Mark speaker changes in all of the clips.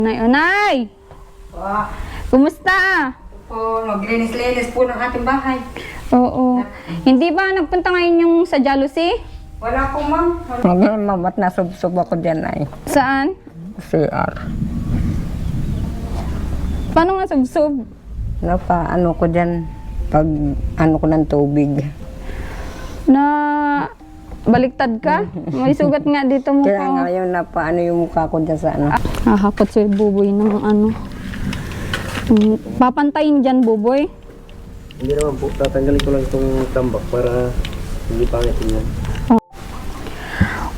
Speaker 1: Nay, oh, Nay! Kumusta?
Speaker 2: Po, maglinis-linis po ng ating bahay.
Speaker 1: Oo. Hindi ba nagpunta ngayon yung sa Jalusi?
Speaker 2: Wala po, ma'am.
Speaker 3: Ngayon, ma'am, at nasubsob ako dyan ay
Speaker 1: Saan?
Speaker 3: CR.
Speaker 1: Paano nga subsob?
Speaker 3: Ano ko dyan, pag ano ko ng tubig.
Speaker 1: Na baliktad ka? May sugat nga dito mo
Speaker 3: Kaya
Speaker 1: ko.
Speaker 3: ngayon na paano yung mukha ko dyan sa ano.
Speaker 1: Nakakapot si Buboy ng ano. Papantayin dyan, Buboy.
Speaker 4: Hindi naman po, tatanggalin ko lang itong tambak para hindi pangit yun.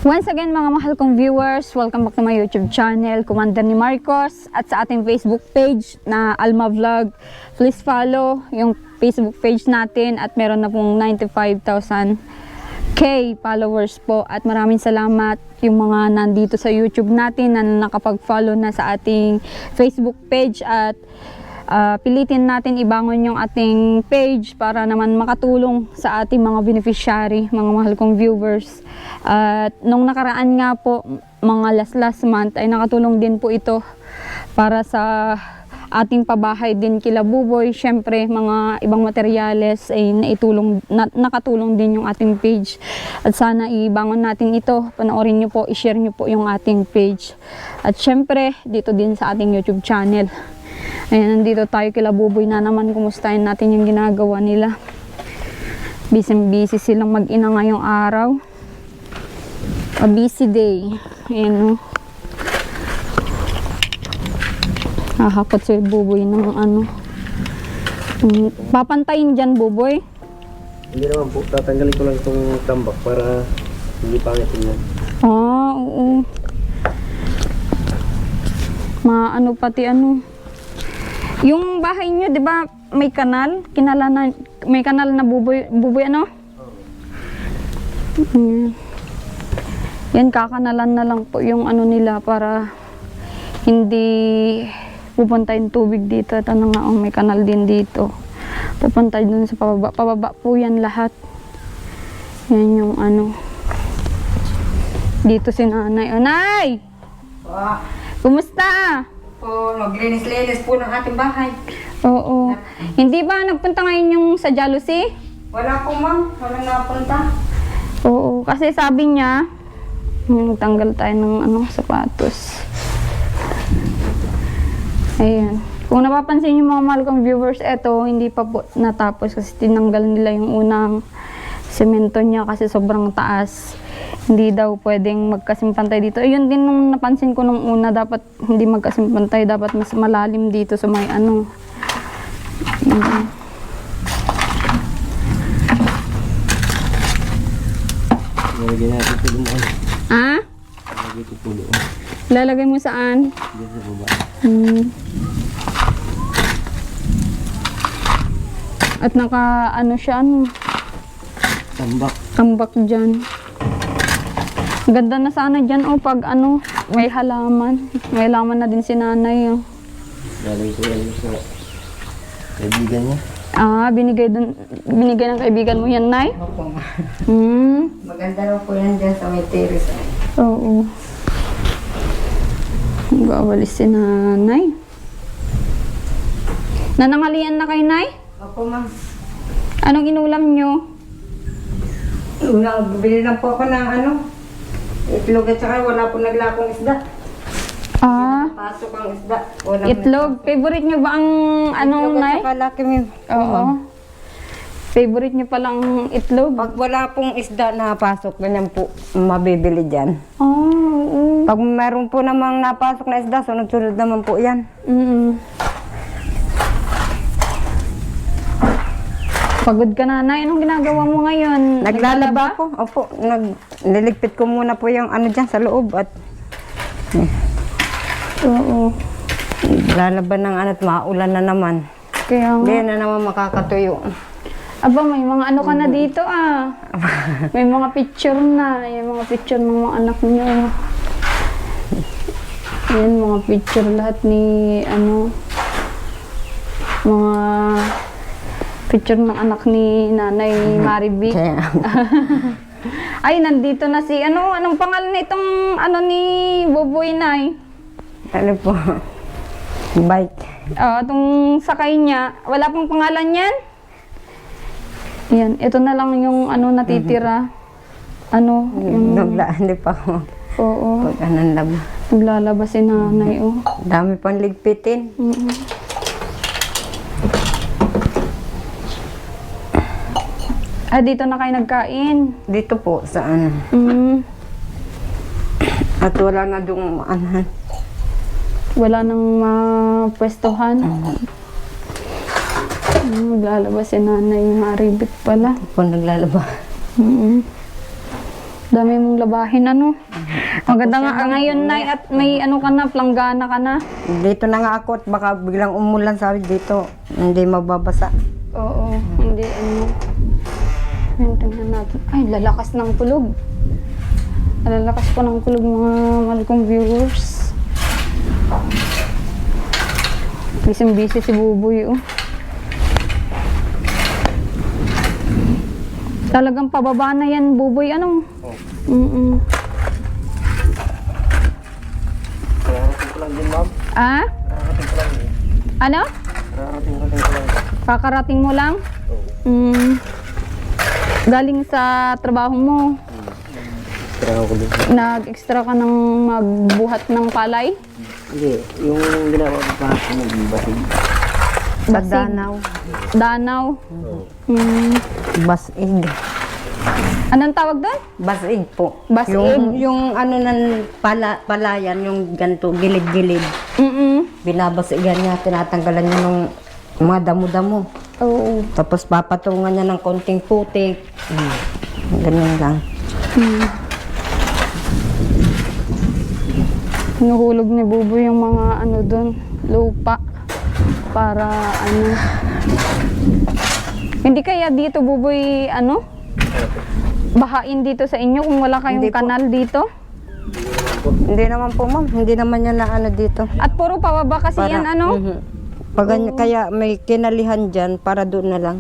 Speaker 1: Once again, mga mahal kong viewers, welcome back to my YouTube channel, Commander ni Marcos, at sa ating Facebook page na Alma Vlog. Please follow yung Facebook page natin at meron na pong 95,000 followers po, at maraming salamat yung mga nandito sa YouTube natin na nakapag-follow na sa ating Facebook page, at pilitin natin ibangon yung ating page para naman makatulong sa ating mga beneficiary, mga mahal kong viewers. At nung nakaraan nga po, mga last month, ay nakatulong din po ito para sa ating pabahay din kila Buboy. Syempre, mga ibang materyales ay nakatulong din yung ating page. At sana ibangon natin ito, panoorin nyo po, i-share nyo po yung ating page. At syempre, dito din sa ating YouTube channel. Ayan, nandito tayo kila Buboy na naman. Kumustahin natin yung ginagawa nila. Busy silang mag-ina ngayong araw. A busy day. Ayan, o. Nakakapot si Buboy ng ano. Papantayin dyan, Buboy.
Speaker 4: Hindi naman po, tatanggalin ko lang itong tambak para hindi pangit yun.
Speaker 1: Oo. Maano pati ano. Yung bahay nyo, di ba, may kanal? May kanal na Buboy ano? Yan, kakanalan na lang po yung ano nila para hindi pupunta yung tubig dito. Ito na nga, may kanal din dito. Pupunta dun sa pababa. Pababa po yan lahat. Yan yung ano. Dito si Nanay. Oh, Nay! Kumusta?
Speaker 2: Po, maglinis-linis po ng ating bahay.
Speaker 1: Oo. Hindi ba nagpunta ngayon yung sa Jalusi?
Speaker 2: Wala po, ma'am. Wala napunta.
Speaker 1: Oo. Kasi sabi niya, tanggal tayo ng ano, sapatos. Ayan. Kung napapansin yung mga mahal kong viewers, eto, hindi pa po natapos kasi tinanggal nila yung unang semento niya kasi sobrang taas. Hindi daw pwedeng magkasimpantay dito. Ayun din nung napansin ko nung una, dapat hindi magkasimpantay, dapat mas malalim dito sa may ano.
Speaker 4: Lalagyan natin ito doon.
Speaker 1: Ha?
Speaker 4: Lalagyan ito po doon.
Speaker 1: Lalagay mo saan?
Speaker 4: Diyan sa baba.
Speaker 1: At naka ano siya, ano,
Speaker 4: Tambak.
Speaker 1: tambak dyan. Ganda na sana dyan, oh, pag ano, may halaman. May halaman na din si Nanay, oh.
Speaker 4: Lalagyan ko yan sa kaibigan niya.
Speaker 1: Ah, binigay ng kaibigan mo yan, Nay?
Speaker 2: Opo, ma'am.
Speaker 1: Hmm.
Speaker 2: Maganda raw po yan dyan sa may terrace.
Speaker 1: Oo. Gawalis si Nanay. Nanangalian na kay Nay?
Speaker 2: Opo, ma'am.
Speaker 1: Anong inulam nyo?
Speaker 2: Bili lang po ako ng ano, itlog at saka wala po naglakong isda.
Speaker 1: Ah,
Speaker 2: Pasok ang isda. Walang
Speaker 1: itlog. Favorite nyo ba ang ano,
Speaker 2: itlog at
Speaker 1: Nay?
Speaker 2: saka laki, ma'am.
Speaker 1: Oo. Favorite nyo palang itlog?
Speaker 2: Pag wala pong isda na pasok, ganyan po mabibili dyan.
Speaker 1: Oh, oo.
Speaker 2: Pag meron po namang napasok na isda, sunod-sunod naman po yan.
Speaker 1: Pagod ka na, Nay. Anong ginagawa mo ngayon?
Speaker 2: Naglalaba ko. Opo, niligpit ko muna po yung ano dyan sa loob at
Speaker 1: Oo.
Speaker 2: lalaban ng ano at maulan na naman.
Speaker 1: Kaya nga.
Speaker 2: Hindi na naman makakatuyo.
Speaker 1: Aba, may mga ano ka na dito, ah. May mga picture na. Yung mga picture ng mga anak niyo. Yan, mga picture lahat ni, ano, mga picture ng anak ni Nanay Marivic.
Speaker 2: Kaya,
Speaker 1: Ay, nandito na si, ano, anong pangalan nitong, ano, ni Buboy, Nay?
Speaker 2: ano po, Bike.
Speaker 1: Itong sakay niya, wala pong pangalan yan? Yan, ito na lang yung ano natitira. Ano, yung...
Speaker 2: Hindi pa ako.
Speaker 1: Oo,
Speaker 2: Pag anong laba.
Speaker 1: naglalabas si nanay, oh.
Speaker 2: Dami pang ligpitin.
Speaker 1: Mm-mm. Dito na kayo nagkain.
Speaker 2: Dito po, sa ano.
Speaker 1: Mm,
Speaker 2: At wala na doon ano.
Speaker 1: wala nang mapwestuhan. Naglalabas si nanay yung aribit pala.
Speaker 2: Po naglalaba.
Speaker 1: Mm-mm. Dami mong labahin, ano. Maganda nga ngayon, nay, at may ano ka na, planggana ka na.
Speaker 2: Dito na nga ako at baka biglang umulan sabi dito. Hindi mababasa.
Speaker 1: Oo, hindi ano. Ayan, tingnan natin. Ay, lalakas ng kulog. Lalakas po ng kulog mga mahal kong viewers. Busy si Buboy, oh. Talagang pababa na yan, Buboy, ano? Mm-mm.
Speaker 4: Kararating ko lang din, ma'am.
Speaker 1: Ah?
Speaker 4: Kararating ko lang din.
Speaker 1: Ano?
Speaker 4: Kararating ko lang.
Speaker 1: Kakarating mo lang? Mm. Galing sa trabaho mo,
Speaker 4: Kararating ko din.
Speaker 1: nag-extra ka ng magbuhat ng palay?
Speaker 4: Hindi, yung ginawa ko pa ako mag-basig.
Speaker 2: Sa
Speaker 1: Basig.
Speaker 2: Danaw.
Speaker 1: Danaw.
Speaker 4: Oo.
Speaker 1: Mm.
Speaker 2: Basig.
Speaker 1: Anong tawag doon?
Speaker 2: Basig po.
Speaker 1: Basig.
Speaker 2: Yung ano ng palayan, yung ganito, gilid-gilid.
Speaker 1: Mm-mm.
Speaker 2: Binabasigan niya, tinatanggalan niya ng mga damo-damo.
Speaker 1: Oo.
Speaker 2: Tapos papatungan niya ng konting putik. Ganyan lang.
Speaker 1: Hinuhulog ni Bubo yung mga ano doon, lupa. Para ano. Hindi kaya dito, Buboy, ano? Bahain dito sa inyo kung wala kayong
Speaker 2: Hindi po.
Speaker 1: kanal dito?
Speaker 2: Hindi naman po, ma'am. Hindi naman yan na ano dito.
Speaker 1: At puro pababa kasi yan, ano?
Speaker 2: Mhm. Pag ganyan- kaya may kinalihan dyan para doon na lang.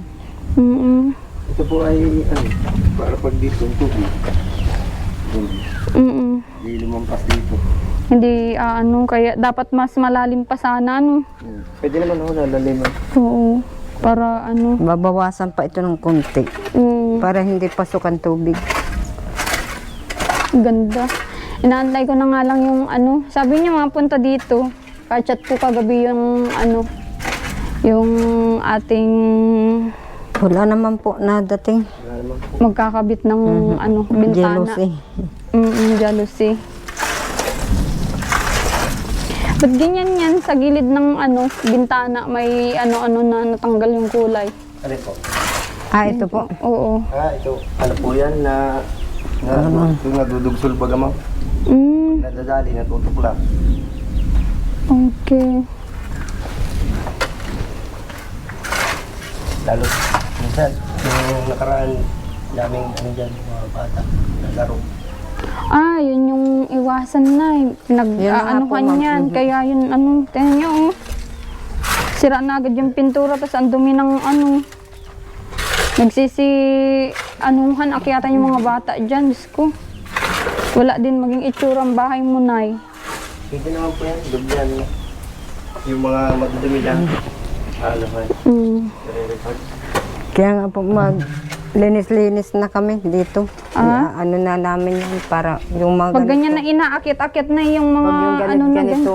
Speaker 1: Mm-mm.
Speaker 4: Ito po ay, ano, para pag dito yung tubig.
Speaker 1: Mm-mm.
Speaker 4: Hindi lumampas dito.
Speaker 1: Hindi, ano, kaya dapat mas malalim pa sana, ano?
Speaker 4: Pwede naman ako nalaliman.
Speaker 1: Oo. Para, ano,
Speaker 2: Babawasan pa ito ng konti. Para hindi pasukan tubig.
Speaker 1: ganda. Inaantay ko na nga lang yung, ano, sabi niya mga punta dito. Kachat ko kagabi yung, ano, yung ating
Speaker 2: Wala naman po nadating.
Speaker 4: Wala naman po.
Speaker 1: magkakabit ng, ano, bintana.
Speaker 2: Jealousy.
Speaker 1: Jealousy. Ba't ganyan yan? Sa gilid ng ano, bintana, may ano-ano na natanggal yung kulay.
Speaker 4: Ano po?
Speaker 2: Ito po.
Speaker 1: Oo.
Speaker 4: Ito, ano po yan na yung nadudugsol baga, ma'am. Nadadali, natutukla.
Speaker 1: Okay.
Speaker 4: Lalo, minsan, yung nakaraan, daming ano dyan, mga bata, nalaro.
Speaker 1: Yun yung iwasan na.
Speaker 2: Yun na nga po,
Speaker 1: Nag-anuhan
Speaker 2: ma'am.
Speaker 1: yan. Kaya yun, ano, tingnan nyo, oh. Sira na agad yung pintura, tapos ang dumi ng, ano, anuhan, akyatan yung mga bata dyan. Diyos ko. Wala din maging itsura ang bahay mo, Nay.
Speaker 4: Pwede naman po yan, dubyan. Yung mga madudumi lang. Ano ba? Nare-record.
Speaker 2: Kaya nga po linis-linis na kami dito. Ano na namin yan para yung mga
Speaker 1: Pag ganyan na inaakit-akit na yung mga,
Speaker 2: Pag yung
Speaker 1: ano na ganyan.
Speaker 2: ganito,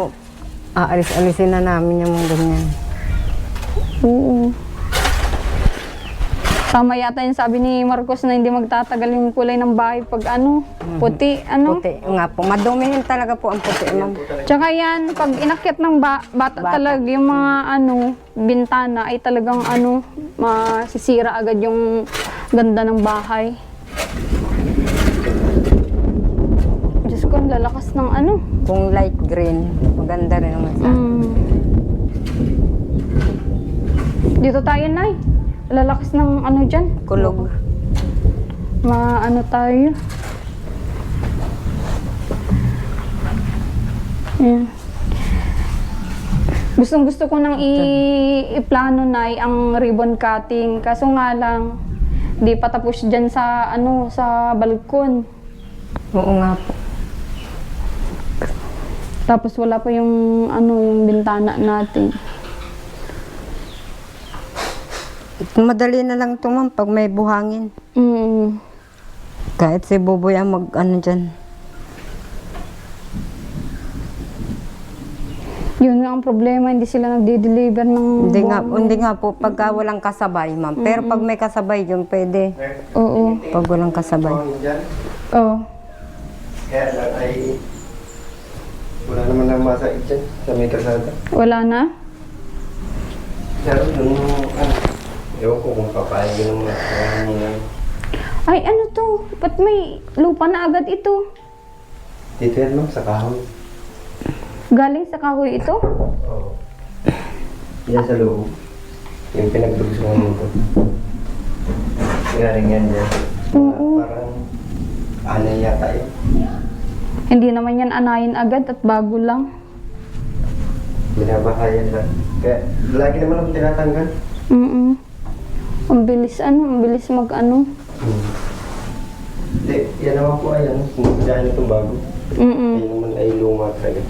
Speaker 2: aalis-alisin na namin yung mga ganyan.
Speaker 1: Oo. Tama yata yung sabi ni Marcos na hindi magtatagal yung kulay ng bahay pag ano, puti, ano.
Speaker 2: Puti nga po. Madumihin talaga po ang puti, ma'am.
Speaker 1: Tsaka yan, pag inakyat ng bata talaga, yung mga ano, bintana ay talagang ano, masisira agad yung ganda ng bahay. Diyos ko, ang lalakas ng ano.
Speaker 2: Kung light green, maganda rin naman sa
Speaker 1: Dito tayo, Nay. Lalakas ng ano dyan.
Speaker 2: kulog.
Speaker 1: Ano tayo. Ayan. Gustong gusto ko nang i-plano na ang ribbon cutting. Kaso nga lang, di pa tapos dyan sa, ano, sa balkon.
Speaker 2: Oo nga po.
Speaker 1: Tapos wala pa yung ano, yung bintana natin.
Speaker 2: Madali na lang ito, ma'am, pag may buhangin.
Speaker 1: Mm.
Speaker 2: Kahit si Buboy ang mag-ano dyan.
Speaker 1: Yun nga ang problema, hindi sila nagde-deliver ng
Speaker 2: Hindi nga po, pagka walang kasabay, ma'am. Pero pag may kasabay yun, pwede.
Speaker 1: Oo.
Speaker 2: Pag walang kasabay.
Speaker 4: Dyan.
Speaker 1: Oo.
Speaker 4: Kaya lang ay wala naman ang masakit dyan sa may kasada.
Speaker 1: Wala na?
Speaker 4: Pero yung ewan ko kung papayag ng mga
Speaker 1: Ay, ano to? Ba't may lupa na agad ito?
Speaker 4: dito yan, ma'am, sa kahoy.
Speaker 1: Galing sa kahoy ito?
Speaker 4: Oo. Yan sa loob. Yung pinagdugsungan nito. Galing yan dyan. Parang anay yata yun.
Speaker 1: Hindi naman yan anayin agad at bago lang.
Speaker 4: Binabahayan lang. Kaya lagi naman ako tinatanggal.
Speaker 1: Mm. Ang bilis mag-ano.
Speaker 4: Hindi, yan naman po ay ano. Kung dahil itong bago.
Speaker 1: Mm.
Speaker 4: Yan naman ay luma talaga.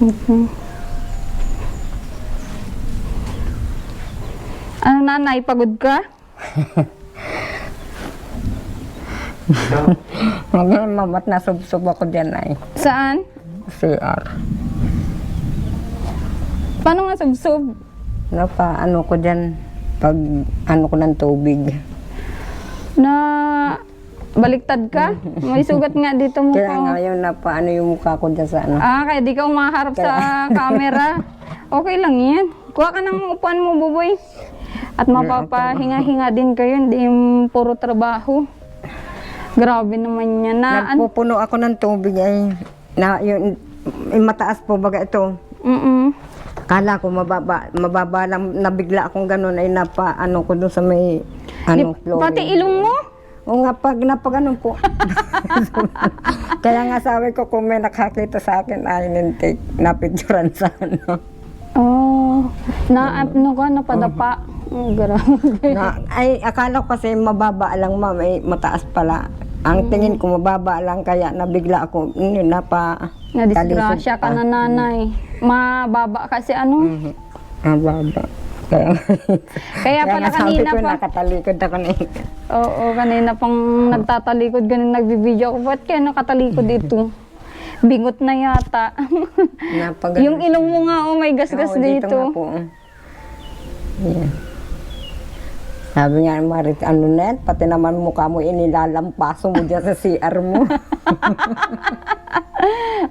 Speaker 1: Okay. Ano nanay, pagod ka?
Speaker 2: Ngayon, ma'am, at nasubsob ako dyan ay
Speaker 1: Saan?
Speaker 2: CR.
Speaker 1: Paano nga subsob?
Speaker 2: Ano ko dyan, pag ano ko ng tubig.
Speaker 1: Na baliktad ka? May sugat nga dito mo
Speaker 2: Kaya
Speaker 1: ko.
Speaker 2: ngayon paano yung mukha ko dyan sa ano.
Speaker 1: Ah, kaya di ka umaharap sa camera. Okay lang yan. Kuha ka ng upuan mo, Buboy. At mapapahinga-hinga din kayo, hindi yung puro trabaho. Grabe naman yan.
Speaker 2: Nagpupuno ako ng tubig ay yung mataas po baga ito. Kala ko mababa lang, nabigla akong ganun ay ano ko dun sa may flooring.
Speaker 1: Pati ilong mo?
Speaker 2: O nga, pag napaganon po. Kaya nga sabi ko kung may nakakita sa akin ay nintik, napicturan sa ano.
Speaker 1: Oh, napadapa. Oh, grabe.
Speaker 2: Ay, akala ko kasi mababa lang, ma'am, ay mataas pala. Ang tingin ko mababa lang kaya nabigla ako.
Speaker 1: Nadisgrasya ka na nanay. Mababa kasi ano.
Speaker 2: Mababa.
Speaker 1: Kaya pala
Speaker 2: sabi
Speaker 1: kanina
Speaker 2: ko,
Speaker 1: pa.
Speaker 2: nakatalikod ako na
Speaker 1: Oo, kanina pang nagtatalikod, ganun nagbibideo ako. Ba't kaya nakatalikod dito? Bingot na yata. Yung ilong mo nga, oh, may gasgas dito.
Speaker 2: Nga po. Yeah. Sabi nga, Marit, ano na yan? Pati naman mukha mo inilalampaso mo dyan sa CR mo.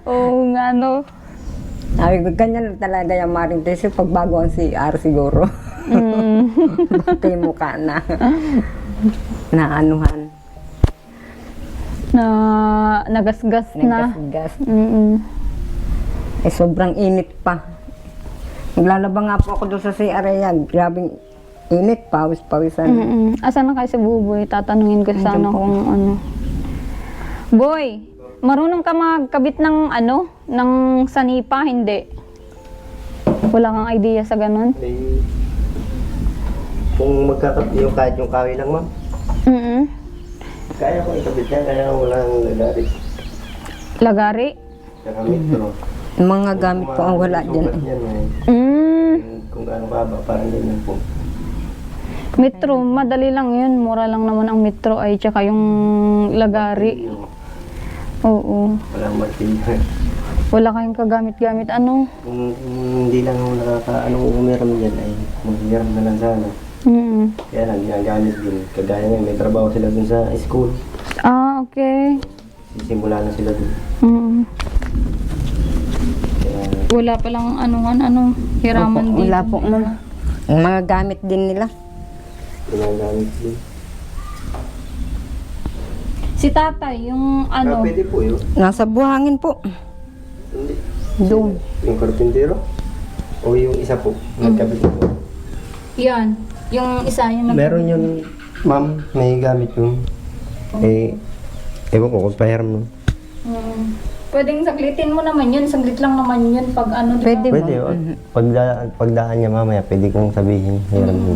Speaker 1: Oo nga, no.
Speaker 2: Sabi ko, ganyan talaga yung Marit. Kasi pagbago ang CR siguro. Pati mukha na. Na anuhan.
Speaker 1: Nagasgas na.
Speaker 2: Nagasgas. Sobrang init pa. Naglalaba nga po ako doon sa CR yan. Grabing init, pawis-pawisan.
Speaker 1: Asan na kayo sa Buboy? Tatanungin ko sana kung ano. Boy, marunong ka magkabit ng ano? Ng sanipa? Hindi. Wala kang idea sa ganun?
Speaker 4: Kung magkakabit yung kahit yung kahoy lang, ma'am. Kaya ko ikabit yan, kaya walang lagari.
Speaker 1: Lagari?
Speaker 4: Saka metro.
Speaker 2: Mga gamit po ang wala dyan.
Speaker 4: Kung gaano baba, parang ganyan po.
Speaker 1: Metro, madali lang yun. Mura lang naman ang metro ay tsaka yung lagari. Oo.
Speaker 4: Walang martilyo.
Speaker 1: Wala kayong kagamit-gamit. Ano?
Speaker 4: Kung hindi lang ako umiram dyan ay maghiram na lang sana. Kaya lang, ginagamit din. Kagaya nga, may trabaho sila dun sa school.
Speaker 1: Ah, okay.
Speaker 4: Sisimula na sila dun. Kaya,
Speaker 1: Wala palang hiraman dito.
Speaker 2: Wala po, ma'am. Ang mga gamit din nila.
Speaker 4: ginagamit din.
Speaker 1: Si tatay, yung ano?
Speaker 4: Pwede po yun.
Speaker 2: Nasa buhangin po.
Speaker 4: Hindi.
Speaker 2: Doon.
Speaker 4: Yung karpintero? O yung isa po, nagkabit na po.
Speaker 1: Yan. Yung isa, yung
Speaker 4: Meron yun, ma'am, may gamit yun. Ewan ko kung pahiram nun.
Speaker 1: Pwedeng saglitin mo naman yun. Saglit lang naman yun pag ano. Diba?
Speaker 2: Pwede,
Speaker 4: Pwede
Speaker 2: ma'am.
Speaker 4: yun. Pagdaan niya mamaya, pwede kong sabihin, hiram ko.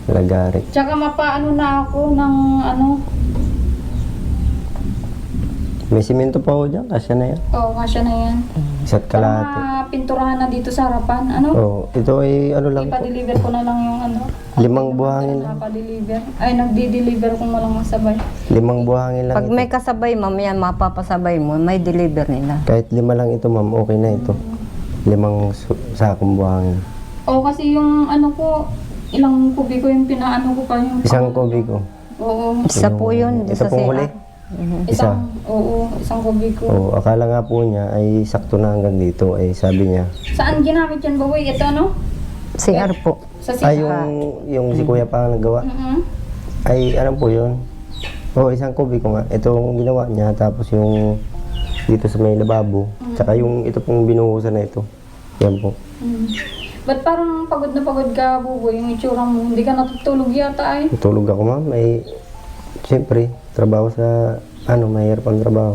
Speaker 4: Lagari.
Speaker 1: Tsaka mapaano na ako ng ano.
Speaker 4: May simento pa ho dyan, kasya na yan.
Speaker 1: Oo, kasya na yan.
Speaker 4: Isa't kalahati.
Speaker 1: Mga pinturahan na dito sa harapan. Ano?
Speaker 4: Oo, ito ay ano lang po.
Speaker 1: Ipa-deliver ko na lang yung ano.
Speaker 4: 5 buhangin lang.
Speaker 1: Napa-deliver. Ay, nagdi-deliver kung walang masabay.
Speaker 4: 5 buhangin lang
Speaker 2: Pag
Speaker 4: ito.
Speaker 2: may kasabay, ma'am, yan, mapapasabay mo, may deliver nila.
Speaker 4: Kahit 5 lang ito, ma'am, okay na ito. 5 sakong buhangin.
Speaker 1: Oo, kasi yung ano ko, ilang kubiko yung pinaano ko pa yung...
Speaker 4: Isang kubiko.
Speaker 1: Oo.
Speaker 2: Isa po yun.
Speaker 4: Ito
Speaker 2: Sa
Speaker 4: pong huli.
Speaker 2: CR.
Speaker 1: Isang kubiko.
Speaker 4: Oo, akala nga po niya ay sakto na hanggang dito. Ay sabi niya,
Speaker 1: Saan ginamit yan, Baboy? Ito, ano?
Speaker 2: CR po.
Speaker 1: Sa
Speaker 4: ay
Speaker 1: sisa.
Speaker 4: yung si kuya pa ang nagawa. Ay ano po yun? Oo, isang kubiko nga. Ito ang ginawa niya. Tapos yung dito sa may lababo. Tsaka yung ito pong binuhusan na ito. Yan po.
Speaker 1: Ba't parang pagod na pagod ka, Buboy? Yung itsura mo, hindi ka natutulog yata ay.
Speaker 4: Tutulog ako, ma'am. Ay, siyempre, trabaho sa, mahirap ang trabaho.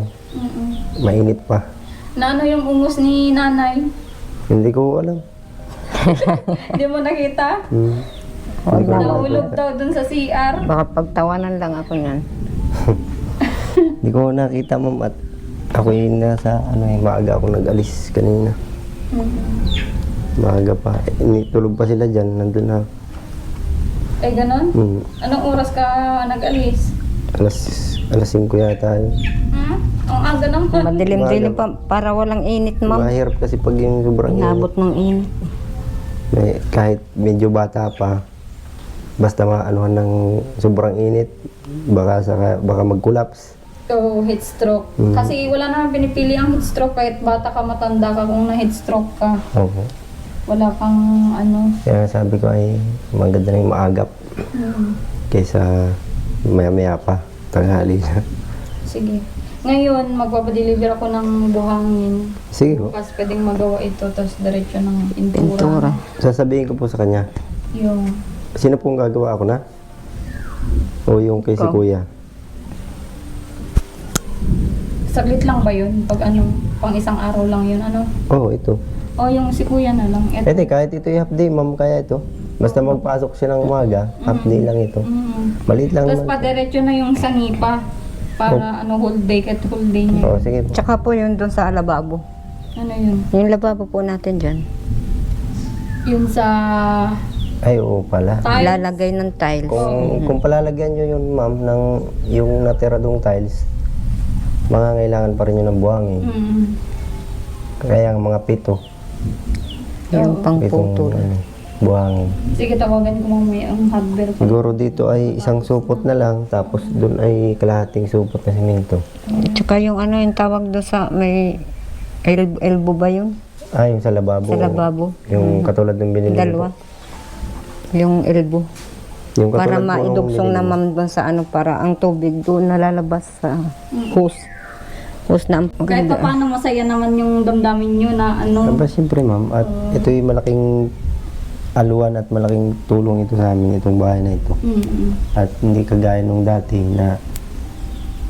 Speaker 4: Mainit pa.
Speaker 1: Na ano yung umos ni nanay?
Speaker 4: Hindi ko alam.
Speaker 1: Hindi mo nakita?
Speaker 4: Hindi ko alam.
Speaker 1: Nahulog daw dun sa CR.
Speaker 2: Baka pagtawanan lang ako niyan.
Speaker 4: Hindi ko nakita, ma'am. At ako yung nasa, maaga ako nag-alis kanina. Maaga pa. Tulog pa sila dyan. Nandun na.
Speaker 1: Ay, ganon?
Speaker 4: Hmm.
Speaker 1: Anong oras ka nag-alis?
Speaker 4: Alas 5 yata yun.
Speaker 1: Ang aga naman.
Speaker 2: Madilim-dilim pa, para walang init, ma'am.
Speaker 4: Mahirap kasi pag yung sobrang init.
Speaker 2: Inabot ng init.
Speaker 4: Kahit medyo bata pa, basta maanuhan ng sobrang init, baka mag-collapse.
Speaker 1: So, heat stroke. Kasi wala naman pinipili ang heat stroke kahit bata ka, matanda ka, kung na-heat stroke ka.
Speaker 4: Oo.
Speaker 1: Wala kang ano.
Speaker 4: Kaya sabi ko ay maganda na yung maagap kaysa maya-maya pa, tanghali na.
Speaker 1: Sige. Ngayon, magpapadeliver ako ng buhangin.
Speaker 4: Sige po.
Speaker 1: Bukas pwedeng magawa ito, tapos diretso ng pintura.
Speaker 2: Pintura.
Speaker 4: Sasabihin ko po sa kanya,
Speaker 1: Yung,
Speaker 4: sino pong gagawa ako na? O yung kay si
Speaker 2: Ikaw.
Speaker 4: kuya?
Speaker 1: saglit lang ba yun? Pag ano, pang isang araw lang yun, ano?
Speaker 4: Oo, ito.
Speaker 1: O yung si kuya na lang. Eto.
Speaker 4: Pwede, kahit ito yung half day, ma'am, kaya ito. Basta magpasok siya ng umaga, half day lang ito. Maliit lang
Speaker 1: Tapos
Speaker 4: naman.
Speaker 1: pa-diretso na yung sanipa. Para ano, whole day, kahit whole day niya.
Speaker 4: Oo, sige po.
Speaker 2: Tsaka po yun doon sa lababo.
Speaker 1: Ano yun?
Speaker 2: Yung lababo po natin dyan.
Speaker 1: Yun sa
Speaker 4: Ay, oo pala.
Speaker 1: tiles.
Speaker 2: Lalagay ng tiles.
Speaker 4: Kung palalagyan nyo yun, ma'am, ng yung natira dong tiles, mangangailangan pa rin yun ng buhangin. Kaya ang mga pito.
Speaker 2: Yung pang
Speaker 4: Pitong
Speaker 2: putol.
Speaker 4: buhangin.
Speaker 1: Sige, tawagan ko mamaya ang hardware ko.
Speaker 4: Siguro dito ay isang supot na lang, tapos doon ay kalahating supot na simento.
Speaker 2: Tsaka yung ano yung tawag doon sa may elbow ba yun?
Speaker 4: Ah, yung sa lababo.
Speaker 2: Sa lababo.
Speaker 4: Yung katulad ng binili.
Speaker 2: Dalawa. Yung elbow.
Speaker 4: Yung katulad
Speaker 2: Para
Speaker 4: po nung
Speaker 2: maidugsong
Speaker 4: binili.
Speaker 2: naman doon sa ano, para ang tubig doon nalalabas sa hose. Hose na ang
Speaker 1: Kahit pa paano masaya naman yung damdamin nyo na ano.
Speaker 4: Aba, siyempre ma'am, at ito yung malaking aluan at malaking tulong ito sa amin, itong bahay na ito. At hindi kagaya nung dati na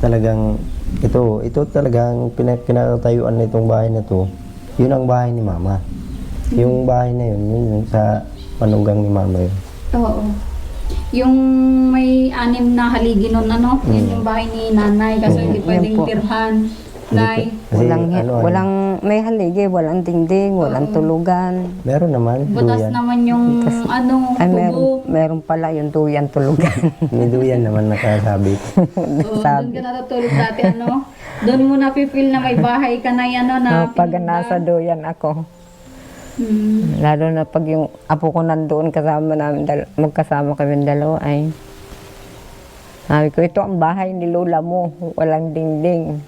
Speaker 4: talagang ito talagang pinakatayuan na itong bahay na to. Yun ang bahay ni mama. Yung bahay na yun yung sa manugang ni mama yun.
Speaker 1: Oo. Yung may 6 na haligi nun, ano? Yun yung bahay ni nanay. Kasi hindi pwedeng
Speaker 2: po.
Speaker 1: tirhan. Nay.
Speaker 4: Kasi
Speaker 2: walang may haligi, walang dingding, walang tulugan.
Speaker 4: meron naman,
Speaker 1: Butas
Speaker 4: duyan.
Speaker 1: naman yung ano,
Speaker 2: Ay,
Speaker 1: tubo.
Speaker 2: meron pala yung duyan tulugan.
Speaker 4: May duyan naman nakasabit.
Speaker 1: Oo, doon ka natutulog dati, ano? Doon mo napipil na may bahay ka na yan, ano? Na
Speaker 2: Pag nasa duyan ako, lalo na pag yung apo ko nandoon kasama namin, magkasama kami dalawa ay sabi ko, ito ang bahay ni lola mo, walang dingding.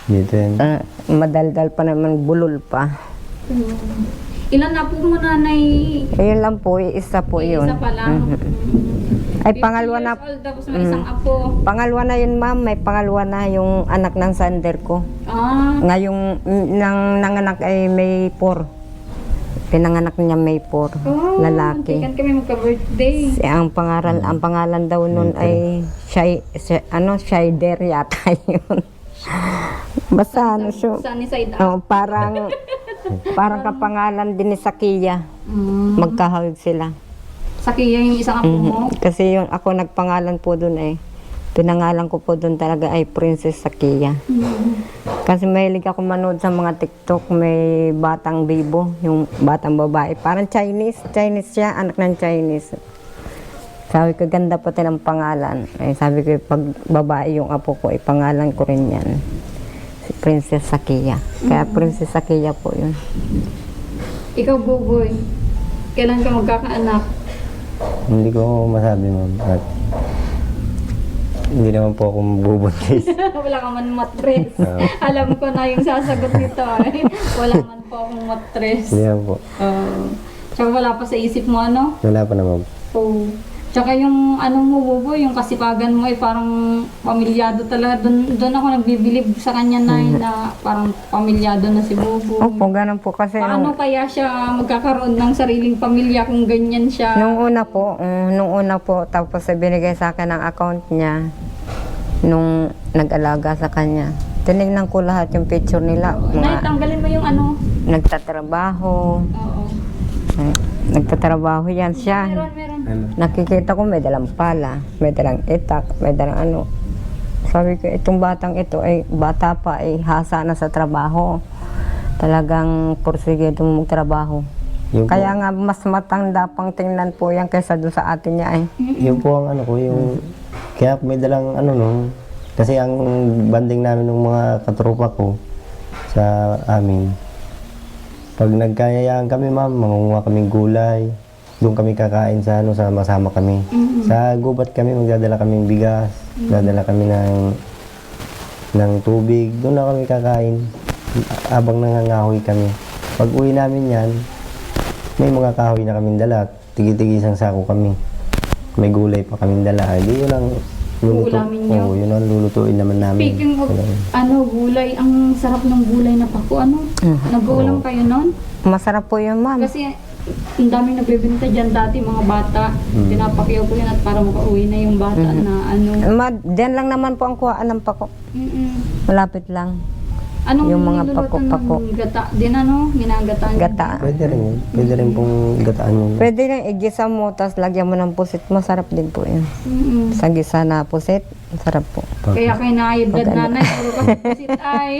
Speaker 4: Dito yan.
Speaker 2: Madaldal pa naman, bulol pa.
Speaker 1: Ilan na po mo, nanay?
Speaker 2: Ayun lang po, isa po yun.
Speaker 1: Isa pa lang.
Speaker 2: Ay, pangalawa na,
Speaker 1: 50 years old, tapos may isang apo.
Speaker 2: pangalawa na yun ma'am, may pangalawa na yung anak ng sander ko.
Speaker 1: Ah,
Speaker 2: Ngayong nanganak ay May 4. Pinanganak niya May 4,
Speaker 1: oh,
Speaker 2: lalaki.
Speaker 1: Muntikan kami magka-birthday.
Speaker 2: Ang pangalan daw nun ay Shider yata yun. Basta ano siya.
Speaker 1: Sunny side up.
Speaker 2: Oh, parang kapangalan din ni Sakiya. Magkahawig sila.
Speaker 1: Sakiya yung isang apo mo.
Speaker 2: Kasi yung ako nagpangalan po dun eh. Pinangalan ko po doon talaga ay Princess Sakia. Kasi mahilig ako manood sa mga TikTok, may batang bibo, yung batang babae. Parang Chinese siya, anak ng Chinese. Sabi ko, ganda po ng pangalan. Ay, sabi ko, pag babae yung apo ko, ipangalan ko rin yan. Si Princess Sakia. Kaya Princess Sakia po yun.
Speaker 1: Ikaw, Buboy, kailan ka magkakaanak?
Speaker 4: Hindi ko masabi, ma'am. At hindi naman po ako mabubuntis.
Speaker 1: Wala ka man matres. Alam ko na yung sasagot nito. Wala man po akong matres.
Speaker 4: Hindi naman po.
Speaker 1: Tsaka wala pa sa isip mo, ano?
Speaker 4: Wala pa naman.
Speaker 1: Oo. Tsaka yung ano mo, Buboy, yung kasipagan mo ay parang pamilyado talaga. Doon ako nagbibilib sa kanya na parang pamilyado na si Buboy.
Speaker 2: Opo, ganun po kasi.
Speaker 1: Paano kaya siya magkakaroon ng sariling pamilya kung ganyan siya?
Speaker 2: Nung una po, tapos binigay sa akin ang account niya nung nag-alaga sa kanya. Tinignan ko lahat yung picture nila.
Speaker 1: Nay, tanggalin mo yung ano.
Speaker 2: Nagtatrabaho.
Speaker 1: Oo.
Speaker 2: Nagtatrabaho yan siya.
Speaker 1: Meron.
Speaker 2: Nakikita ko may dalang pala, may dalang itak, may dalang ano. Sabi ko, itong batang ito ay bata pa, ay hasa na sa trabaho. Talagang pursige itong magtrabaho.
Speaker 4: Yung
Speaker 2: Kaya nga mas matanda pang tingnan po yan kaysa doon sa atin niya ay.
Speaker 4: Yung po ang ano ko, yung... Kaya may dalang ano no, kasi ang banding namin ng mga katropa ko sa amin, pag nagkayayaan kami, ma'am, mangunguha kaming gulay, doon kami kakain sa ano, sama-sama kami. Sa gubat kami, magdadala kaming bigas, magdadala kami ng tubig, doon na kami kakain, habang nangangahoy kami. Pag uwi namin yan, may mga kahoy na kaming dala, tigi-tigi isang sako kami. May gulay pa kaming dala. Hindi yun ang
Speaker 1: Uulamin niyo?
Speaker 4: Oo, yun ang lulutuin naman namin.
Speaker 1: Speaking of, gulay, ang sarap ng gulay na pako, ano? Nag-uulam kayo nun?
Speaker 2: Masarap po yun, ma'am.
Speaker 1: Kasi, ang daming nagbebenta dyan dati, mga bata. Pinapakyaw ko yan at para makauwi na yung bata na ano.
Speaker 2: Diyan lang naman po ang kuhaan ng pako. Malapit lang.
Speaker 1: Anong
Speaker 2: Yung mga
Speaker 1: niluluto
Speaker 2: pako-pako.
Speaker 1: ng gata? Din ano? Ginagataan?
Speaker 2: Gata.
Speaker 4: Pwede rin yun. Pwede rin pong gataan yun.
Speaker 2: Pwede rin igisa mo, tapos lagyan mo ng pusit. Masarap din po yun. Sa gisa na pusit, masarap po.
Speaker 1: Kaya kayo na-high-blood nanay, puro kasi pusit ay.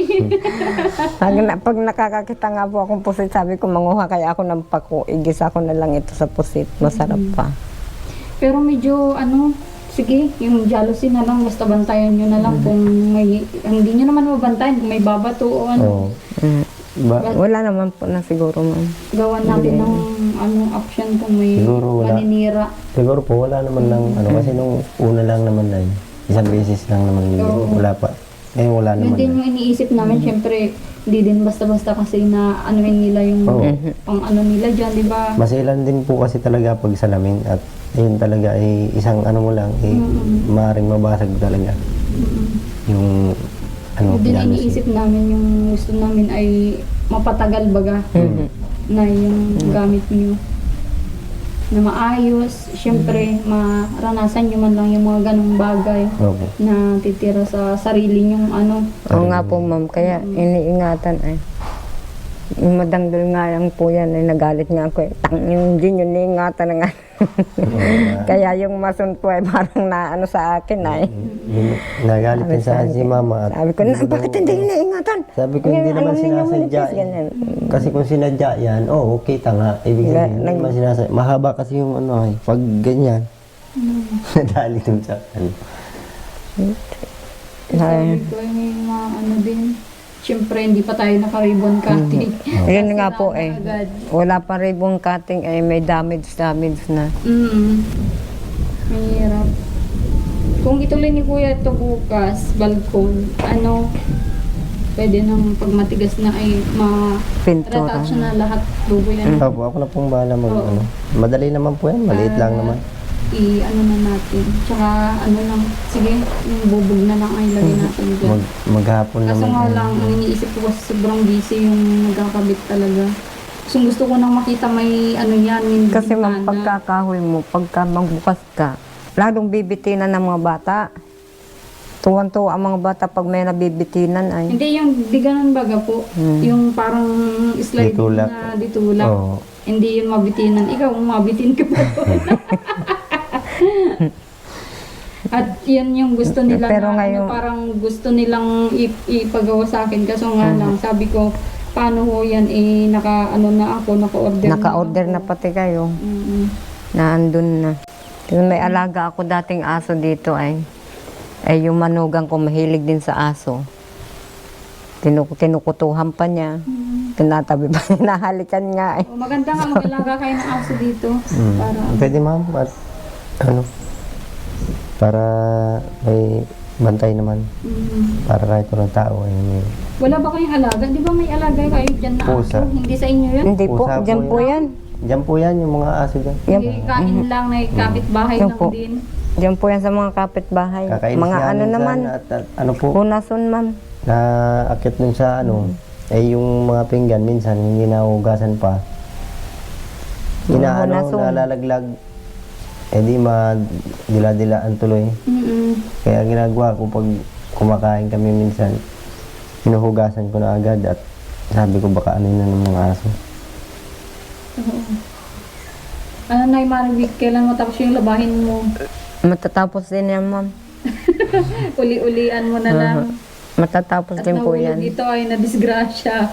Speaker 2: Pag nakakakita nga po akong pusit, sabi ko manguha kaya ako ng pako. Igisa ko na lang ito sa pusit. Masarap pa.
Speaker 1: Pero medyo sige, yung jealousy na lang, basta bantayan nyo na lang kung may, hindi nyo naman mabantayan kung may babato o ano.
Speaker 4: Oo.
Speaker 2: Wala naman po na siguro, ma'am.
Speaker 1: Gawan natin ng option kung may
Speaker 4: Siguro wala.
Speaker 1: maninira.
Speaker 4: Siguro po, wala naman lang, kasi nung una lang naman na yun. Isang beses lang naman yun.
Speaker 1: Oo.
Speaker 4: Wala pa. Ngayon wala
Speaker 1: Yun
Speaker 4: naman
Speaker 1: din
Speaker 4: na.
Speaker 1: yung iniisip namin, syempre, hindi din basta-basta kasi na anuhin nila yung
Speaker 4: Oo.
Speaker 1: pang ano nila dyan, di ba?
Speaker 4: Masilan din po kasi talaga pag salamin at yun talaga ay isang ano mo lang, maaaring mabasag talaga. Yung
Speaker 1: Yun din
Speaker 4: jealousy.
Speaker 1: iniisip namin, yung gusto namin ay mapatagal baga na yung gamit nyo na maayos. Siyempre, maranasan nyo man lang yung mga ganong bagay
Speaker 4: Opo.
Speaker 1: na titira sa sarili nyong
Speaker 2: Oo nga po, ma'am. Kaya iniingatan ay. Yung madangdol nga lang po yan, ay nagalit nga ako. Hindi nyo niingatan na nga. Kaya yung mason po ay parang naano sa akin ay.
Speaker 4: Nagalit din sa akin si mama. At
Speaker 2: Sabi ko, bakit hindi niingatan?
Speaker 4: sabi ko hindi naman sinasadya.
Speaker 2: Ganyan.
Speaker 4: Kasi kung sinadya yan, kita nga. Ibig sabihin, hindi naman sinasadya. Mahaba kasi yung pag ganyan, nadali dun sa akin.
Speaker 1: Sabi ko, may mga din. Siyempre, hindi pa tayo naka-ribbon cutting.
Speaker 2: Yun nga po eh.
Speaker 1: Agad.
Speaker 2: Wala pa ribbon cutting ay may damage na.
Speaker 1: Mahirap. Kung ituloy ni Kuya ito bukas, balkon, pwede nang pag matigas na ay
Speaker 2: Pintura.
Speaker 1: ma-retouch na lahat. Bubo yan.
Speaker 4: Opo, ako na pong bahala mag Madali naman po yan, maliit lang naman.
Speaker 1: Na natin. Tsaka sige, yung bubog na lang ay lagay natin dyan.
Speaker 4: Maghapon
Speaker 1: Kaso
Speaker 4: naman.
Speaker 1: nga lang, ang iniisip ko kasi sobrang busy yung nagkakabit talaga. Gusto ko nang makita may yan, yung
Speaker 2: Kasi
Speaker 1: bintana.
Speaker 2: pagkakahoy mo, pagka magbukas ka, lalong bibitinan ng mga bata. Tuwan-tuwa ang mga bata pag may nabibitinan ay.
Speaker 1: Hindi, yung di ganun baga po. Yung parang slide
Speaker 4: Ditulak.
Speaker 1: na ditulak.
Speaker 4: Oo.
Speaker 1: Hindi yun mabitinan. Ikaw, mabitin ka pa doon. At yan yung gusto nila
Speaker 2: Pero
Speaker 1: na
Speaker 2: ngayon-
Speaker 1: parang gusto nilang ipagawa sa akin. Kaso nga lang, sabi ko, paano ho yan naka-order
Speaker 2: Naka-order na pati kayo. Na andun na. Yung may alaga ako dating aso dito ay yung manugang ko mahilig din sa aso. Kinukutuhan pa niya. Tinatabi pa, hinahalikan nga eh.
Speaker 1: Maganda nga mag-alaga kayo ng aso dito. Para,
Speaker 4: Pwede ma'am, at para may bantay naman. Para kahit walang tao ay may
Speaker 1: wala ba kayong alaga? Di ba may alaga kayo dyan na
Speaker 4: Pusa.
Speaker 1: aso? Hindi sa inyo yun?
Speaker 2: Hindi po,
Speaker 4: Pusa
Speaker 2: dyan po yan.
Speaker 4: Diyan po yan, yung mga aso dyan.
Speaker 1: Hindi, kain lang na kapitbahay
Speaker 2: Yan
Speaker 1: lang
Speaker 2: po.
Speaker 1: din.
Speaker 2: Dyan po yan sa mga kapitbahay.
Speaker 4: Kakainis
Speaker 2: Mga
Speaker 4: nga
Speaker 2: ano
Speaker 4: minsan
Speaker 2: naman,
Speaker 4: At ano po,
Speaker 2: punason ma'am.
Speaker 4: na akit nun sa yung mga pinggan minsan hindi nahugasan pa.
Speaker 2: Punason.
Speaker 4: Nalalaglag. Di dila-dilaan tuloy. Kaya ginagawa ko pag kumakain kami minsan, hinuhugasan ko na agad at sabi ko baka ano na ng mga aso.
Speaker 1: Ano na yung Marvick, kailan matapos yung labahin mo?
Speaker 2: Matatapos din yan ma'am.
Speaker 1: Uli-ulian mo na lang.
Speaker 2: Matatapos
Speaker 1: At
Speaker 2: din po
Speaker 1: nahulog
Speaker 2: yan.
Speaker 1: ito ay nadisgrasya.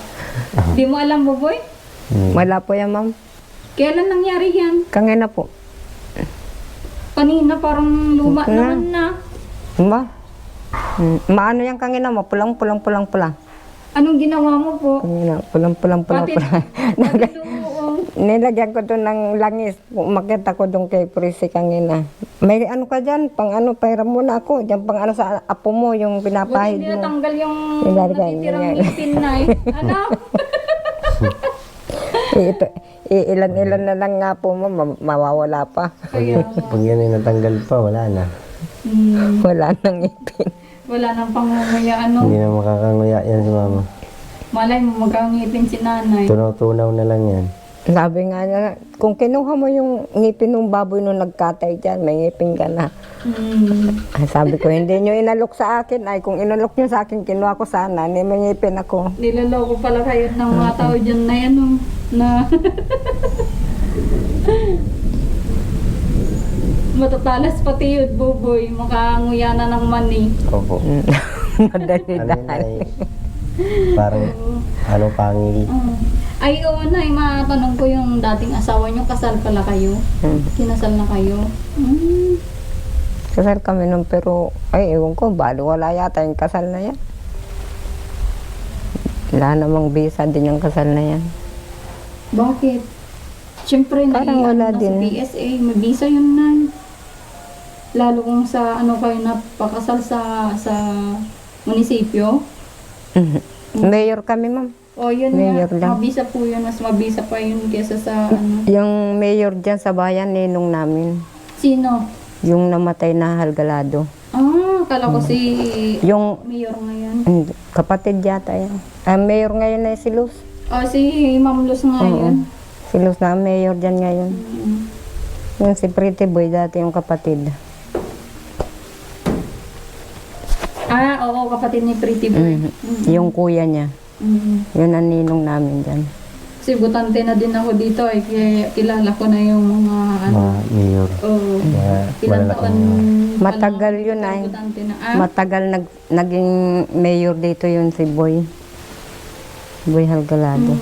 Speaker 1: Di mo alam mo, boy?
Speaker 2: Wala po yan ma'am.
Speaker 1: Kailan nangyari yan?
Speaker 2: Kangina po.
Speaker 1: Kanina parang luma naman na.
Speaker 2: Ba? Maano yan kangina mo? Pulang.
Speaker 1: Anong ginawa mo po?
Speaker 2: Kangina, pulang.
Speaker 1: Pati lumuong.
Speaker 2: Nilagyan ko doon ng langis. Makita ko doon kay Prissy kangina. May ano ka dyan? Pang ano, pairam muna ako. Dyan pang ano sa apo mo, yung
Speaker 1: Buti
Speaker 2: pinapahid
Speaker 1: hindi
Speaker 2: mo.
Speaker 1: natanggal yung
Speaker 2: Nilalagay,
Speaker 1: natitirang
Speaker 2: nilalagay.
Speaker 1: ngipin na eh. Ano?
Speaker 2: Ilan na lang nga po mo, mawawala pa.
Speaker 1: Kaya,
Speaker 4: Pag yan ay natanggal pa, wala na.
Speaker 2: Wala nang ipin.
Speaker 1: wala nang pangungaya
Speaker 4: Hindi
Speaker 1: ano.
Speaker 4: na makakanguya yan si mama.
Speaker 1: Malay mo, magkangipin si nanay.
Speaker 4: Tunaw-tunaw na lang yan.
Speaker 2: Sabi nga niya, kung kinuha mo yung ngipin ng baboy nung nagkatay dyan, may ngipin ka na. Ay, sabi ko, hindi nyo inalok sa akin. Ay, kung inalok nyo sa akin, kinuha ko sana. Hindi may ngipin ako.
Speaker 1: Niloloko pala kayo ng mga tao dyan na yan, oh, na matatalas pati yun, buboy. Makanguya na ng mani.
Speaker 4: Opo.
Speaker 2: Madali
Speaker 4: Ano yun
Speaker 2: dahil.
Speaker 4: ay parang pangil.
Speaker 1: Ay, oo na, matanong ko yung dating asawa nyo, kasal pala kayo? Kinasal na kayo?
Speaker 2: Kasal kami nun, pero, ay, ewan ko, balo wala yata yung kasal na yan. Wala namang visa din yung kasal na yan.
Speaker 1: Bakit? Siyempre,
Speaker 2: Parang wala
Speaker 1: na
Speaker 2: din.
Speaker 1: sa PSA, may visa yun na. Lalo kung sa ano kayo napakasal sa munisipyo.
Speaker 2: Mayor kami, ma'am.
Speaker 1: O yun
Speaker 2: Mayor
Speaker 1: nga,
Speaker 2: lang.
Speaker 1: mabisa po yun, mas mabisa pa yun kesa sa ano.
Speaker 2: Yung mayor dyan sa bayan, ninong namin.
Speaker 1: Sino?
Speaker 2: Yung namatay na Halgalado.
Speaker 1: Ah, kala ko si
Speaker 2: Yung
Speaker 1: Mayor ngayon.
Speaker 2: kapatid yata yan. Mayor ngayon na si Luz.
Speaker 1: O si Ma'am Luz ngayon.
Speaker 2: Si Luz na mayor dyan ngayon. Yung si Pretty Boy dati yung kapatid.
Speaker 1: Ah, oo, kapatid ni Pretty Boy.
Speaker 2: Yung kuya niya. Yun ang ninong namin dyan.
Speaker 1: Kasi butante na din ako dito ay kaya kilala ko na yung mga ano.
Speaker 4: Mga mayor.
Speaker 1: Oo.
Speaker 4: Mga
Speaker 1: Ilang
Speaker 4: malalaking
Speaker 1: taon
Speaker 2: Matagal
Speaker 1: palang
Speaker 2: yun ay.
Speaker 1: butante na.
Speaker 2: Matagal naging mayor dito yun si Boy. Boy Halgalado.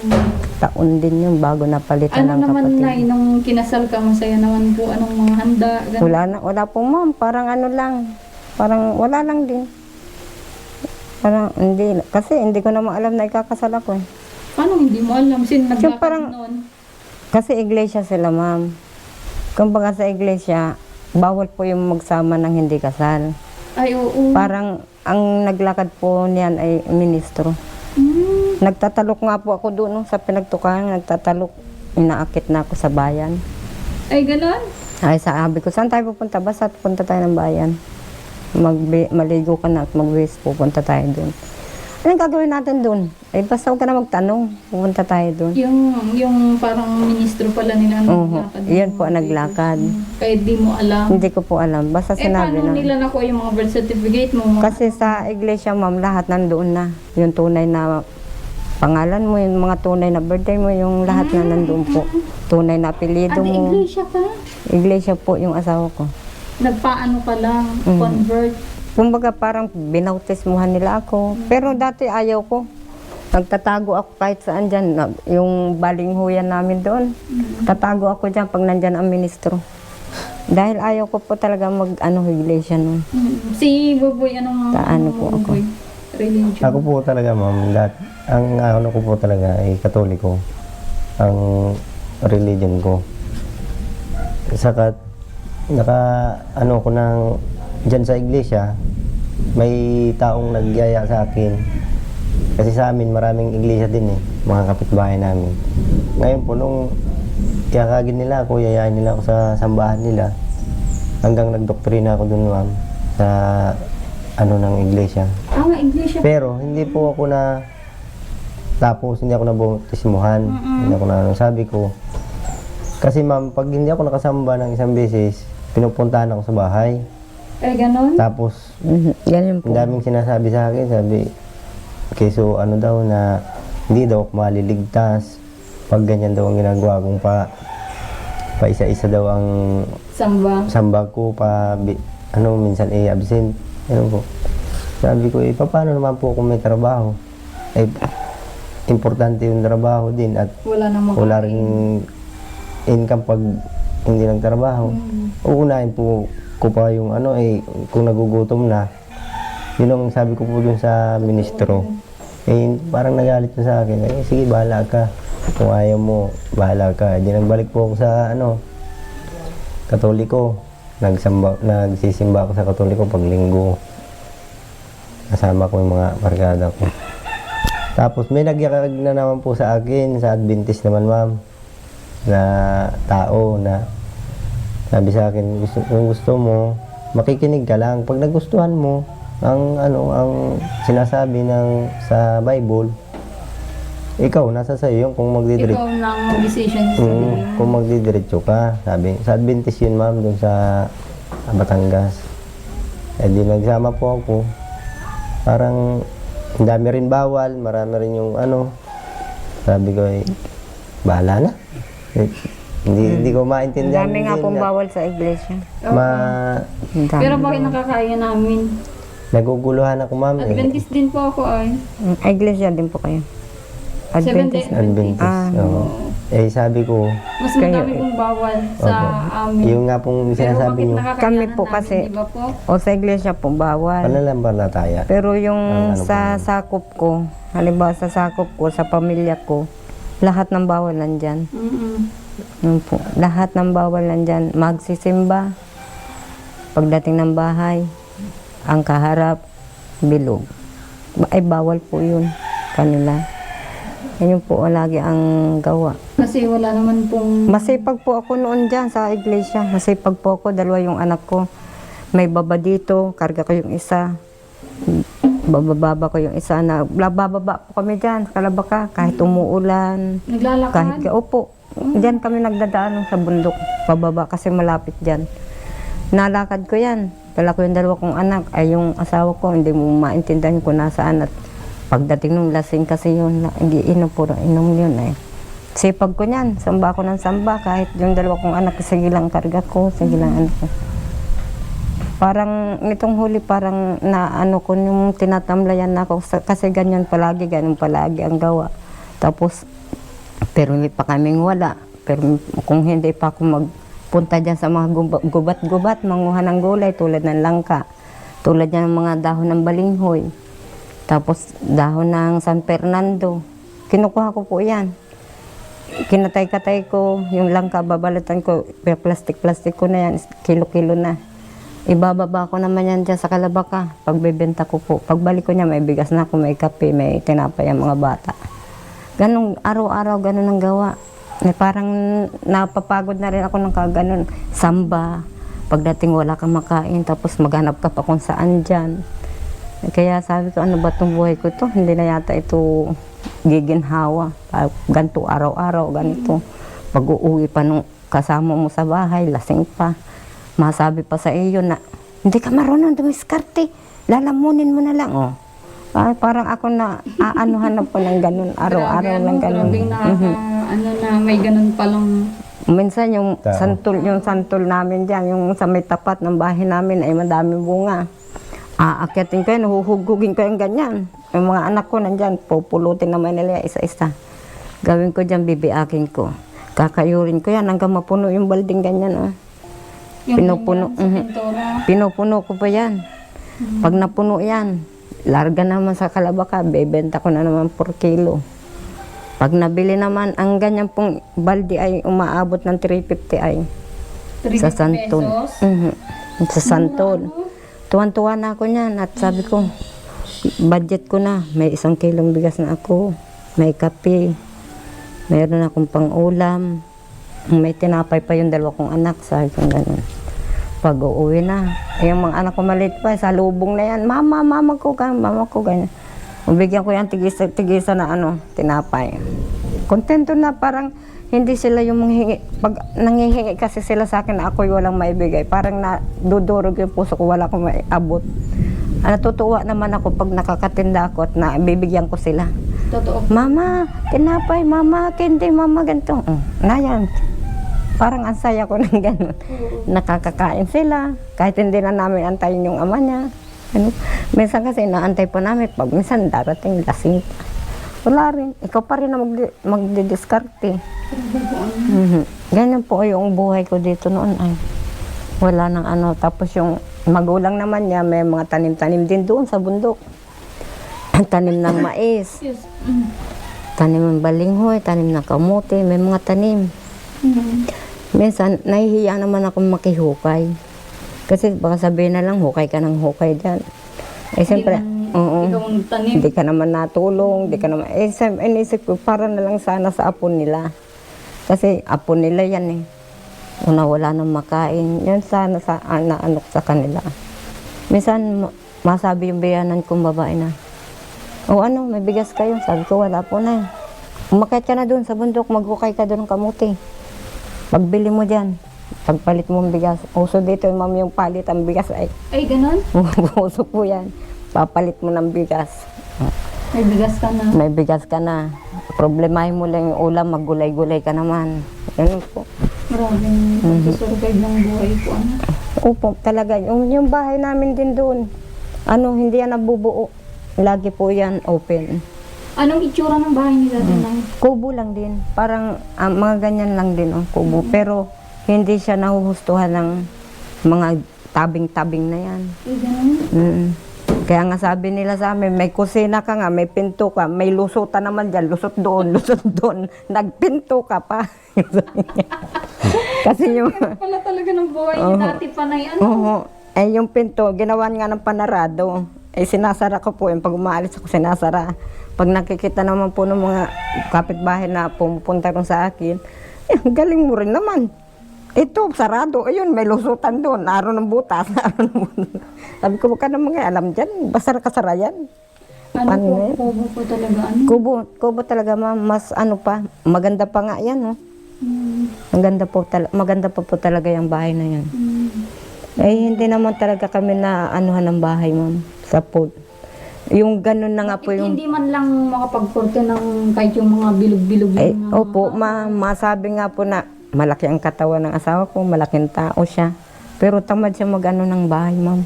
Speaker 2: Taon din yun bago napalitan
Speaker 1: Ano
Speaker 2: ng
Speaker 1: naman
Speaker 2: kapatid.
Speaker 1: na, nung kinasal ka, masaya naman po, anong mga handa? Ganun.
Speaker 2: Wala po ma'am. Parang ano lang. Parang wala lang din. Parang hindi. Kasi hindi ko naman alam na ikakasal ako eh.
Speaker 1: Paano hindi mo alam? Sino
Speaker 2: Yung
Speaker 1: naglakad
Speaker 2: parang-
Speaker 1: noon?
Speaker 2: Kasi iglesia sila ma'am. Kumbaga sa iglesia, bawal po yung magsama ng hindi kasal.
Speaker 1: Ay, oo.
Speaker 2: Parang ang naglakad po niyan ay ministro. Nagtatalok nga po ako doon no, sa pinagtukan. Nagtatalok. Inaakit na ako sa bayan.
Speaker 1: Ay, ganon?
Speaker 2: Ay sabi ko, saan tayo pupunta? Basta pupunta tayo ng bayan. Maligo ka na at mag-wish, pupunta tayo doon. Anong gagawin natin doon? Ay basta huwag ka na magtanong. Pupunta tayo doon.
Speaker 1: Yung parang ministro pala nila
Speaker 2: Oo,
Speaker 1: naglakad.
Speaker 2: yan po ang naglakad.
Speaker 1: Kaya di mo alam.
Speaker 2: Hindi ko po alam. Basta sinabi
Speaker 1: Paano
Speaker 2: na.
Speaker 1: nila nakuha yung mga birth certificate mo?
Speaker 2: Kasi sa iglesia, ma'am, lahat nandoon na. Yung tunay na pangalan mo, yung mga tunay na birthday mo, yung lahat na nandoon po. Tunay na apelyido mo.
Speaker 1: Iglesia ka?
Speaker 2: Iglesia po yung asawa ko.
Speaker 1: nagpaano ka lang, convert.
Speaker 2: Kumbaga parang binautismuhan nila ako. Pero dati ayaw ko. Nagtatago ako kahit saan dyan. Yung balinghuyan namin doon. Tatago ako dyan pag nandyan ang ministro. Dahil ayaw ko po talaga iglesia nun.
Speaker 1: Si Buboy, anong
Speaker 2: Ano po ako?
Speaker 1: Buboy? Religion?
Speaker 4: Ako po talaga, ma'am, ang ano ko po talaga ay Katoliko. Ang religion ko. Saka, ano ko nang, dyan sa iglesia, may taong nagyaya sa akin. Kasi sa amin, maraming iglesia din eh, mga kapitbahay namin. Ngayon po, nung kiyakagin nila ako, yayain nila ako sa sambahan nila, hanggang nagdoktrina ako dun, ma'am, sa ng iglesia.
Speaker 1: Iglesia.
Speaker 4: Pero hindi po ako na tapos hindi ako nabautismuhan. Hindi ako na sabi ko. Kasi ma'am, pag hindi ako nakasamba ng isang beses, pinupuntahan ako sa bahay.
Speaker 1: Ganon?
Speaker 4: Tapos,
Speaker 2: Ganyan po.
Speaker 4: ang daming sinasabi sa akin, sabi, keso daw na hindi daw ako maliligtas. Pag ganyan daw ang ginagawa kong pa isa-isa daw ang samba ko, minsan absent. Ano po. Sabi ko, paano naman po kung may trabaho? Importante yung trabaho din at wala rin income pag hindi nagtrabaho. Uunahin po ko pa yung kung nagugutom na. Yun ang sabi ko po dun sa ministro. Parang nagalit na sa akin. Sige, bahala ka. Kung ayaw mo, bahala ka. Di nagbalik po ako sa Katoliko. Nagsisimba ako sa Katoliko pag linggo. Kasama ko yung mga barkada ko. Tapos may nagyakag na naman po sa akin, sa Adventist naman, ma'am, na tao na sabi sa akin, kung gusto mo, makikinig ka lang. Pag nagustuhan mo ang sinasabi sa Bible, ikaw, nasa sa'yo yung kung magdidiretso.
Speaker 1: Ikaw lang mag-decision sa
Speaker 4: Kung magdidiretso ka, sabi. Sa Adventist yun, ma'am, dun sa Batangas. Di nagsama po ako. Parang ang dami rin bawal, marami rin yung sabi ko bahala na. Hindi ko maintindihan.
Speaker 2: Dami nga pong bawal sa iglesia.
Speaker 1: Pero bakit nakakaya namin?
Speaker 4: Naguguluhan ako, ma'am.
Speaker 1: Adventist din po ako ay.
Speaker 2: Iglesia din po kayo. Adventist.
Speaker 4: Adventist. Oo. Sabi ko,
Speaker 1: Mas madami pong bawal sa amin.
Speaker 4: yung nga pong sinasabi niyo,
Speaker 2: Kami po kasi,
Speaker 1: di ba po?
Speaker 2: o sa iglesia po bawal.
Speaker 4: pananampalataya.
Speaker 2: Pero yung
Speaker 4: Ano
Speaker 2: sa sakop ko, halimbawa sa sakop ko, sa pamilya ko, lahat ng bawal nandyan. Yun po. Lahat ng bawal nandyan. Magsisimba, pagdating ng bahay, ang kaharap, bilog. Ay bawal po yun kanila. Yan po lagi ang gawa.
Speaker 1: Kasi wala naman pong...
Speaker 2: Masipag po ako noon dyan sa iglesia. Masipag po ako, dalawa yung anak ko. May baba dito, karga ko yung isa. Bababa ko yung isa na, bababa po kami dyan, kalabaka, kahit umuulan.
Speaker 1: Naglalakad?
Speaker 2: Kahit, opo, dyan kami nagdadaan sa bundok, pababa kasi malapit dyan. Nalakad ko yan. Dala ko yung dalawa kong anak, ay yung asawa ko, hindi mo maintindihan kung nasaan at pagdating nung lasing kasi yun, hindi puro inom yun eh. Sipag ko niyan, samba ko ng samba, kahit yung dalawa kong anak, sige lang karga ko, sige lang ano ko. Parang nitong huli, parang ko yung tinatamlayan na ako, kasi ganyan palagi ang gawa. Tapos, pero hindi pa kaming wala. Pero kung hindi pa ako magpunta dyan sa mga gubat-gubat, manguha ng gulay tulad ng langka, tulad yan ng mga dahon ng balinghoy. Tapos dahon ng San Fernando. Kinukuha ko po yan. Kinatay-katay ko, yung langka, babalatan ko, plastic ko na yan, kilo-kilo na. Ibababa ko naman yan dyan sa kalabaka, pagbebenta ko po. Pagbalik ko niya, may bigas na ako, may kape, may tinapay ang mga bata. Ganun, araw-araw, ganun ang gawa. Parang napapagod na rin ako ng kaganon. Samba, pagdating wala kang makain, tapos maghanap ka pa kung saan dyan. Kaya sabi ko, ano ba itong buhay ko to? Hindi na yata ito giginhawa. Ganito araw-araw, ganito. Pag uuwi pa nung kasama mo sa bahay, lasing pa. Masabi pa sa iyo na, hindi ka marunong dumiskarte. Lalamunin mo na lang. Oh. Parang ako na aanuhan na po ng ganun. Araw-araw lang ganun.
Speaker 1: Na may ganun palang
Speaker 2: Minsan yung
Speaker 4: Tao.
Speaker 2: santol namin dyan, yung sa may tapat ng bahay namin ay madaming bunga. Aakyatin ko yan, huhugugin ko yung ganyan. Yung mga anak ko nandyan, pupulutin naman nila isa-isa. Gawin ko dyan, bibiakin ko. Kakayurin ko yan hanggang mapuno yung balding ganyan. Oh. Pinupuno. Pinupuno ko pa yan. Pag napuno yan, larga naman sa Kalabaka, bebenta ko na naman 4 kilo. Pag nabili naman, ang ganyan pong balde ay umaabot ng 350 ay.
Speaker 1: 350
Speaker 2: Sa santol.
Speaker 1: pesos.
Speaker 2: Sa santol. Tuwan-tuwa na ako niyan at sabi ko, budget ko na. May 1 kilong bigas na ako. May kape. Mayroon akong pang-ulam. May tinapay pa yung 2 kong anak. Sabi ko gano'n. Pag uuwi na, yung mga anak ko maliit pa, sa lubong na yan, mama ko ganyan. Bigyan ko yan tigisa na tinapay. Kontento na, parang hindi sila yung manghingi. Pag nangihingi kasi sila sa akin na ako'y walang maibigay, parang nadudurog yung puso ko, wala akong maiabot. Natutuwa naman ako pag nakakatinda ako at bibigyan ko sila.
Speaker 1: Totoo.
Speaker 2: Mama, tinapay, mama, candy, mama, ganito. Na yan. Parang ang saya ko ng gano'n. Nakakakain sila, kahit hindi na namin antayin yung ama niya. Minsan kasi naantay pa namin, pag minsan darating lasing pa. Wala rin. Ikaw pa rin na magdidiskarte. Ganyan po yung buhay ko dito noon. Ay, wala nang Tapos yung magulang naman niya, may mga tanim-tanim din doon sa bundok. Tanim ng mais, tanim ng balinghoy, tanim ng kamote, may mga tanim. Minsan, nahihiya naman ako makihukay. Kasi baka sabihin na lang, hukay ka ng hukay dyan. Eh, siyempre,
Speaker 1: Ikaw ang tanim.
Speaker 2: hindi ka naman natulong, hindi ka naman, inisip ko, para na lang sana sa apo nila. Kasi apo nila yan eh. Una, wala nang makain. Yan sana sa naanok sa kanila. Minsan, masabi yung biyanan kong babae na, may bigas kayo? Sabi ko, wala po na. Umakit ka na doon sa bundok, maghukay ka doon ng kamuti. Pagbili mo dyan, pagpalit mo ang bigas. Uso dito, ma'am, yung palit ang bigas ay.
Speaker 1: Ay, ganun?
Speaker 2: Uso po yan. Papalit mo ng bigas.
Speaker 1: May bigas ka na.
Speaker 2: May bigas ka na. Problemahin mo lang yung ulam, maggulay-gulay ka naman. Ganun po.
Speaker 1: Maraming pagsusurvive ng buhay ko.
Speaker 2: Opo, talaga. Yung bahay namin din doon, hindi yan nabubuo. Lagi po yan open.
Speaker 1: Anong itsura ng bahay ni Dati Nay?
Speaker 2: Kubo lang din. Parang mga ganyan lang din, kubo. Pero hindi siya nahuhustuhan ng mga tabing-tabing na yan.
Speaker 1: Ay, ganun?
Speaker 2: Kaya nga sabi nila sa amin, may kusina ka nga, may pinto ka, may lusutan naman dyan, lusot doon, nagpinto ka pa. Kasi yung...
Speaker 1: Wala talaga ng buhay ni Dati Panay.
Speaker 2: Yung pinto, ginawan nga ng panarado. Sinasara ko po yung pag umaalis ako, sinasara. Pag nakikita naman po ng mga kapitbahay na pumupunta rin sa akin, galing mo rin naman. Ito, sarado. Ayun, may lusutan doon. Naroon ng butas. Sabi ko, huwag ka naman alam dyan. Basta nakasara yan.
Speaker 1: Kubo po talaga.
Speaker 2: Kubo talaga, ma'am. Mas pa, maganda pa nga yan. Maganda pa po talaga yung bahay na yan. Hindi naman talaga kami na anuhan ng bahay, ma'am. Sa food. Yung ganun na nga po yung...
Speaker 1: Hindi man lang makapagporte ng kahit yung mga bilog-bilog.
Speaker 2: Opo, masabi nga po na malaki ang katawan ng asawa ko, malaking tao siya. Pero tamad siya mag-ano ng bahay, ma'am.